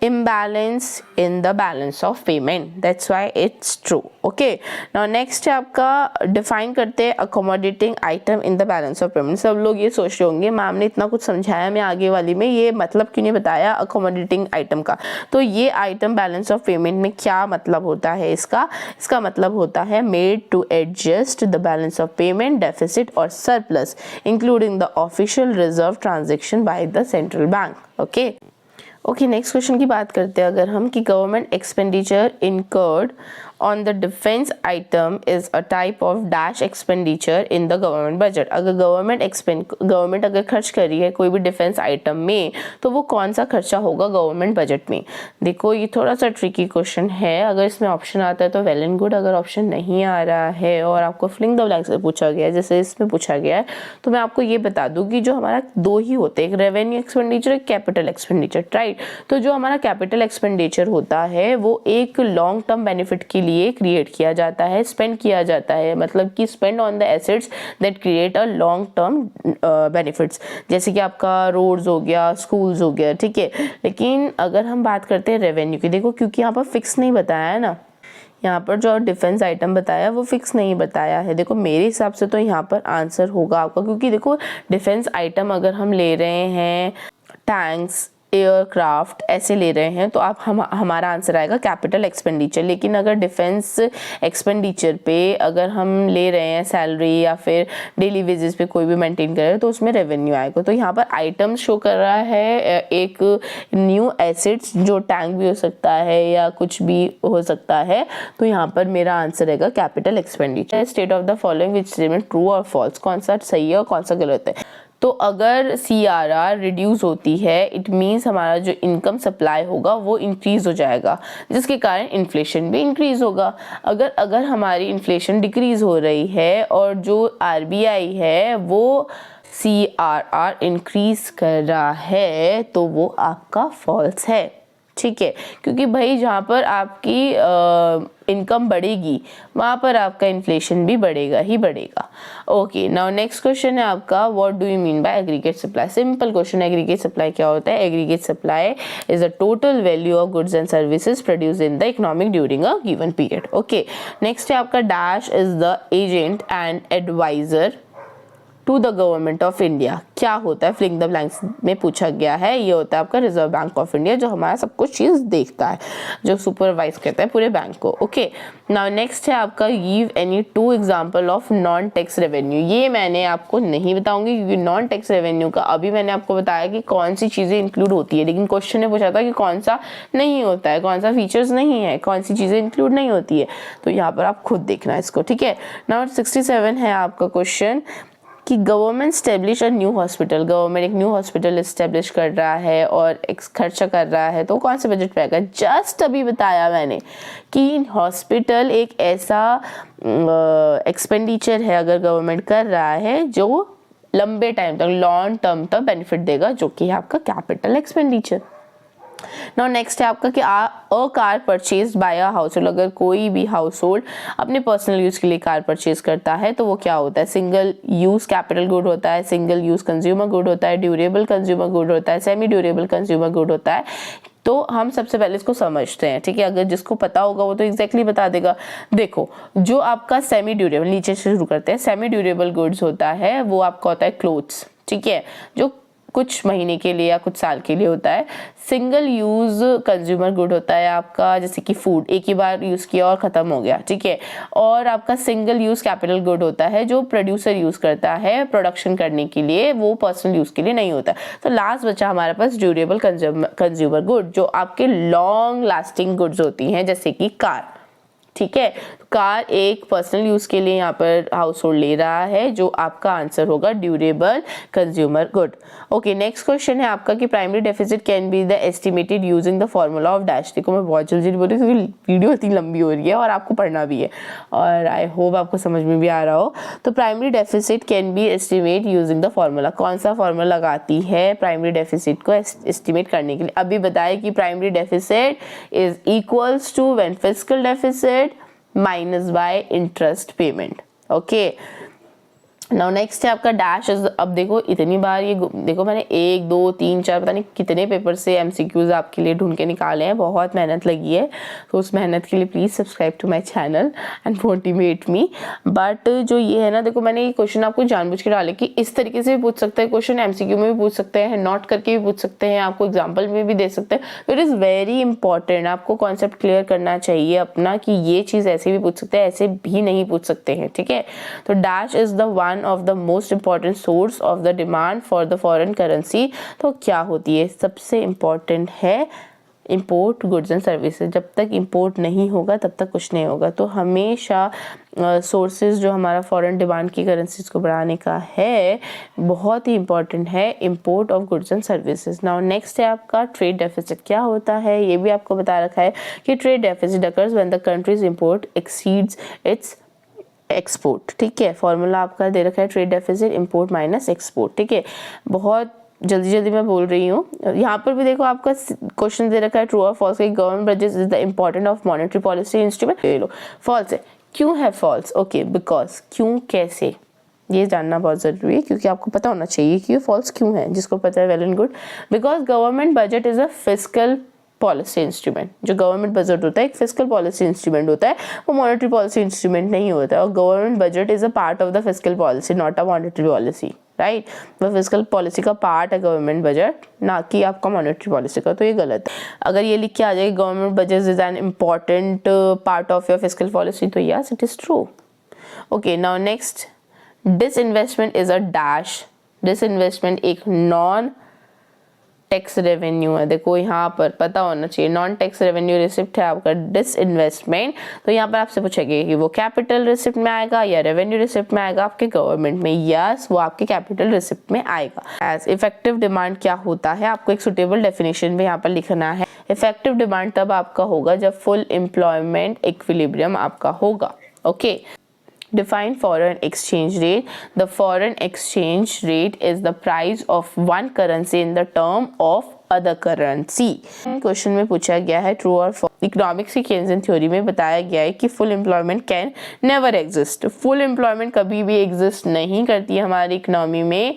Speaker 1: imbalance in the balance of payment, that's why it's true. okay, now next है आपका, define करते हैं accommodating item in the balance of payment। सब लोग ये सोच रहे होंगे मैम ने इतना कुछ समझाया, मैं आगे वाली में ये मतलब क्यों नहीं बताया accommodating item का। तो ये item balance of payment में क्या मतलब होता है इसका मतलब होता है made to adjust the balance of payment deficit or surplus including the official reserve transaction by the central bank। Okay, next question की बात करते हैं अगर हम, कि government expenditure incurred on the defence item is a type of dash expenditure in the government budget. अगर गवर्नमेंट अगर खर्च कर रही है कोई भी डिफेंस आइटम में तो वो कौन सा खर्चा होगा गवर्नमेंट बजट में? देखो, ये थोड़ा सा ट्रिकी क्वेश्चन है। अगर इसमें ऑप्शन आता है तो वेल एंड गुड, अगर ऑप्शन नहीं आ रहा है और आपको फिलिंग द ब्लैंक्स से पूछा गया है जैसे इसमें पूछा गया है, तो मैं आपको ये बता दूँ कि जो हमारा दो ही होते हैं, एक रेवेन्यू एक्सपेंडिचर, एक कैपिटल एक्सपेंडिचर, राइट? तो जो हमारा कैपिटल एक्सपेंडिचर होता है वो एक लॉन्ग टर्म बेनिफिट के लिए क्रिएट किया जाता है, स्पेंड किया जाता है, मतलब कि spend on the assets that create a long term benefits, जैसे कि आपका रोड्स हो गया, स्कूल्स हो गया, ठीक है। लेकिन अगर हम बात करते हैं रेवेन्यू की, देखो क्योंकि यहाँ पर फिक्स नहीं बताया है ना, यहाँ पर जो डिफेंस आइटम बताया वो फिक्स नहीं बताया है। देखो मेरे हिसाब से तो यहाँ पर आंसर होगा आपका, क्योंकि देखो डिफेंस आइटम अगर हम ले रहे हैं, टैंक्स, एयरक्राफ्ट ऐसे ले रहे हैं, तो आप हमारा आंसर आएगा कैपिटल एक्सपेंडिचर। लेकिन अगर डिफेंस एक्सपेंडिचर पे अगर हम ले रहे हैं सैलरी या फिर डेली वेजेस पे कोई भी मेंटेन कर रहे हैं तो उसमें रेवेन्यू आएगा। तो यहाँ पर आइटम शो कर रहा है एक न्यू एसेट्स, जो टैंक भी हो सकता है या कुछ भी हो सकता है, तो यहाँ पर मेरा आंसर रहेगा capital expenditure. State of the following which statement true और फॉल्स, कौन सा सही है और कौन सा गलत है? तो अगर CRR रिड्यूस होती है इट मीन्स हमारा जो इनकम सप्लाई होगा वो इंक्रीज हो जाएगा, जिसके कारण इन्फ्लेशन भी इंक्रीज होगा। अगर हमारी इन्फ्लेशन डिक्रीज हो रही है और जो RBI है वो CRR इंक्रीज कर रहा है तो वो आपका फॉल्स है, ठीक है। क्योंकि भाई जहाँ पर आपकी इनकम बढ़ेगी वहाँ पर आपका इन्फ्लेशन भी बढ़ेगा ही बढ़ेगा। ओके, नाउ नेक्स्ट क्वेश्चन है आपका, what do you mean by aggregate supply? Simple question है, एग्रीगेट सप्लाई क्या होता है? Aggregate supply is the total value of goods and services produced in the economic during a given period. Okay, next है आपका, dash is the agent and adviser to the government of India. क्या होता है? फिलिंग द ब्लैंक्स में पूछा गया है। ये होता है आपका रिजर्व बैंक ऑफ इंडिया, जो हमारा सब कुछ चीज़ देखता है, जो सुपरवाइज करता है पूरे बैंक को। ओके, नाउ नेक्स्ट है आपका, give any two example of non tax revenue. ये मैंने आपको नहीं बताऊंगी क्योंकि नॉन टैक्स रेवेन्यू का अभी मैंने आपको बताया कि कौन सी चीज़ें इंक्लूड होती है, लेकिन क्वेश्चन ने पूछा था कि कौन सा नहीं होता है, कौन सा फीचर्स नहीं है, कौन सी चीज़ें इंक्लूड नहीं होती है। तो यहाँ पर आप खुद देखना इसको, ठीक है। नाउ 67 है आपका क्वेश्चन कि government establish a new hospital. Government एक न्यू हॉस्पिटल इस्टेब्लिश कर रहा है और एक खर्चा कर रहा है, तो कौन से बजट पे आएगा? जस्ट अभी बताया मैंने कि हॉस्पिटल एक ऐसा एक्सपेंडिचर है अगर गवर्नमेंट कर रहा है जो लंबे टाइम तक, लॉन्ग टर्म तक बेनिफिट देगा, जो कि है आपका कैपिटल एक्सपेंडिचर। नाउ नेक्स्ट है आपका कि a car purchase by a house hold. अगर कोई भी हाउस होल्ड अपने पर्सनल यूज के लिए कार परचेज करता है तो वो क्या होता है? सिंगल यूज कैपिटल गुड होता है, सिंगल यूज कंज्यूमर गुड होता है, ड्यूरेबल कंज्यूमर गुड होता है, सेमी ड्यूरेबल कंज्यूमर गुड होता है। तो हम सबसे पहले इसको समझते हैं, ठीक है। अगर जिसको पता होगा वो तो एग्जैक्टली बता देगा। देखो, जो आपका सेमी ड्यूरेबल, नीचे से शुरू करते हैं, सेमी ड्यूरेबल गुड्स होता है वो आपका होता है क्लोथ्स, ठीक है, जो कुछ महीने के लिए या कुछ साल के लिए होता है। सिंगल यूज कंज्यूमर गुड होता है आपका, जैसे कि फूड, एक ही बार यूज किया और खत्म हो गया, ठीक है। और आपका सिंगल यूज कैपिटल गुड होता है, जो प्रोड्यूसर यूज करता है प्रोडक्शन करने के लिए, वो पर्सनल यूज के लिए नहीं होता। तो लास्ट बचा हमारे पास ड्यूरेबल कंज्यूमर गुड, जो आपके लॉन्ग लास्टिंग गुड्स होती हैं, जैसे कि कार, ठीक है। कार एक पर्सनल यूज के लिए यहाँ पर हाउस होल्ड ले रहा है, जो आपका आंसर होगा durable consumer good. Okay, next question है आपका कि primary deficit can be the estimated using the formula of dash. देखो मैं बहुत जल्दी बोल रही हूँ क्योंकि वीडियो इतनी लंबी हो रही है और आपको पढ़ना भी है, और आई होप आपको समझ में भी आ रहा हो। तो primary deficit can B estimate using the formula, कौन सा फॉर्मूला लगाती है प्राइमरी डेफिसिट को एस्टिमेट करने के लिए? अभी बताया कि primary deficit is equals to when fiscal deficit minus by interest payment. Okay, now next है आपका डैश। अब देखो इतनी बार ये देखो मैंने 1 2 3 4 पता नहीं कितने पेपर से एमसीक्यूज आपके लिए ढूंढ के निकाले हैं, बहुत मेहनत लगी है, तो उस मेहनत के लिए please subscribe to my channel and motivate me. But जो ये है ना, देखो मैंने ये क्वेश्चन आपको जानबूझ के डाले कि इस तरीके से भी पूछ सकते हैं क्वेश्चन, एमसीक्यू में भी पूछ सकते हैं, नोट करके भी पूछ सकते हैं, आपको एग्जाम्पल में भी दे सकते हैं। तो इट इज़ वेरी इंपॉर्टेंट, आपको कॉन्सेप्ट क्लियर करना चाहिए अपना कि ये चीज़ ऐसे भी पूछ सकते हैं, ऐसे भी नहीं पूछ सकते हैं, ठीक है। तो dash is the one of the most important source of the demand for the foreign currency. तो क्या होती है? सबसे इंपॉर्टेंट है इंपोर्ट गुड्स एंड सर्विसेज। जब तक इंपोर्ट नहीं होगा तब तक कुछ नहीं होगा। तो हमेशा सोर्सेज जो हमारा फॉरेन डिमांड की करेंसीज को बढ़ाने का है, बहुत ही इंपॉर्टेंट है import of goods and services. Now next है आपका ट्रेड डेफिसिट। क्या होता है ये भी आपको बता रखा है कि trade deficit occurs when the countries import exceeds its export, ठीक है। फॉर्मूला आपका दे रखा है trade deficit import minus export, ठीक है। बहुत जल्दी मैं बोल रही हूँ। यहाँ पर भी देखो आपका क्वेश्चन दे रखा है ट्रू और false, government budget is the important of monetary policy instrument. ले लो, फॉल्स है। क्यों है फॉल्स? ओके, बिकॉज, क्यों, कैसे, ये जानना बहुत जरूरी है, क्योंकि आपको पता होना चाहिए कि ये फॉल्स क्यों है। जिसको पता है well and good. Because government budget is a fiscal policy instrument. जो गवर्नमेंट बजट होता है एक फिस्कल पॉलिसी इंस्ट्रूमेंट होता है, वो मॉनेटरी पॉलिसी इंस्ट्रूमेंट नहीं होता है। और government budget is a part of the fiscal policy, not a monetary policy, right. वो फिस्कल पॉलिसी का पार्ट है गवर्नमेंट बजट, ना कि आपका मॉनेटरी पॉलिसी का। तो ये गलत है। अगर ये लिख के आ जाए government budget is an important part of your fiscal policy, तो yes it is true. Okay, now next, disinvestment is a dash. Disinvestment एक नॉन टैक्स रेवेन्यू है। देखो यहाँ पर पता होना चाहिए, नॉन टैक्स रेवेन्यू रिसिप्ट है आपका डिसइन्वेस्टमेंट। तो यहाँ पर आपसे पूछेंगे कि वो कैपिटल रिसिप्ट में आएगा या रेवेन्यू रिसिप्ट में आएगा आपके गवर्नमेंट में। यस, वो आपके कैपिटल रिसिप्ट में आएगा। एज इफेक्टिव डिमांड क्या होता है, आपको एक सुटेबल डेफिनेशन भी यहाँ पर लिखना है। इफेक्टिव डिमांड तब आपका होगा जब फुल एम्प्लॉयमेंट इक्विलिब्रियम आपका होगा। Okay, define foreign exchange rate. The foreign exchange rate is the price of one currency in the term of other currency. Question में पूछा गया है ट्रू और फॉल्स। इकोनॉमिक्स की केन्सियन थ्योरी में बताया गया है कि full employment can never exist. Full employment कभी भी एग्जिस्ट नहीं करती है हमारी इकोनॉमी में।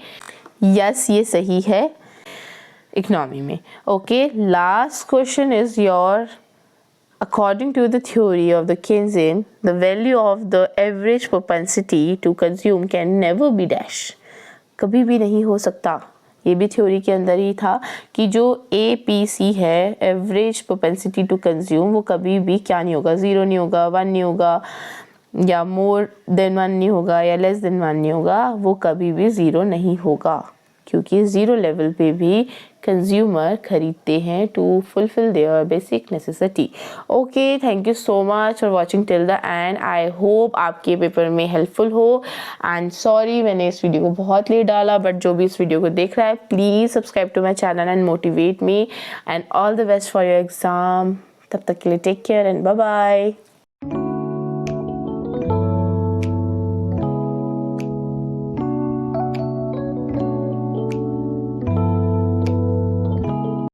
Speaker 1: यस, ये सही है इकोनॉमी में। Okay, last question is your according to the theory of the Keynesian, the value of the average propensity to consume can never be dash. कभी भी नहीं हो सकता। ये भी थ्योरी के अंदर ही था कि जो APC है, एवरेज प्रोपेंसिटी टू कंज्यूम, वो कभी भी क्या नहीं होगा, 0 नहीं होगा, 1 नहीं होगा, या मोर देन 1 नहीं होगा, या लेस देन 1 नहीं होगा। वो कभी भी 0 नहीं होगा, क्योंकि 0 लेवल पे भी कंज्यूमर खरीदते हैं to fulfil their basic necessity. Okay, thank you so much for watching till the end. I hope आपके पेपर में हेल्पफुल हो। एंड सॉरी मैंने इस वीडियो को बहुत लेट डाला, बट जो भी इस वीडियो को देख रहा है please subscribe to my channel and motivate me. And all the best for your exam. तब तक के लिए take care and bye bye.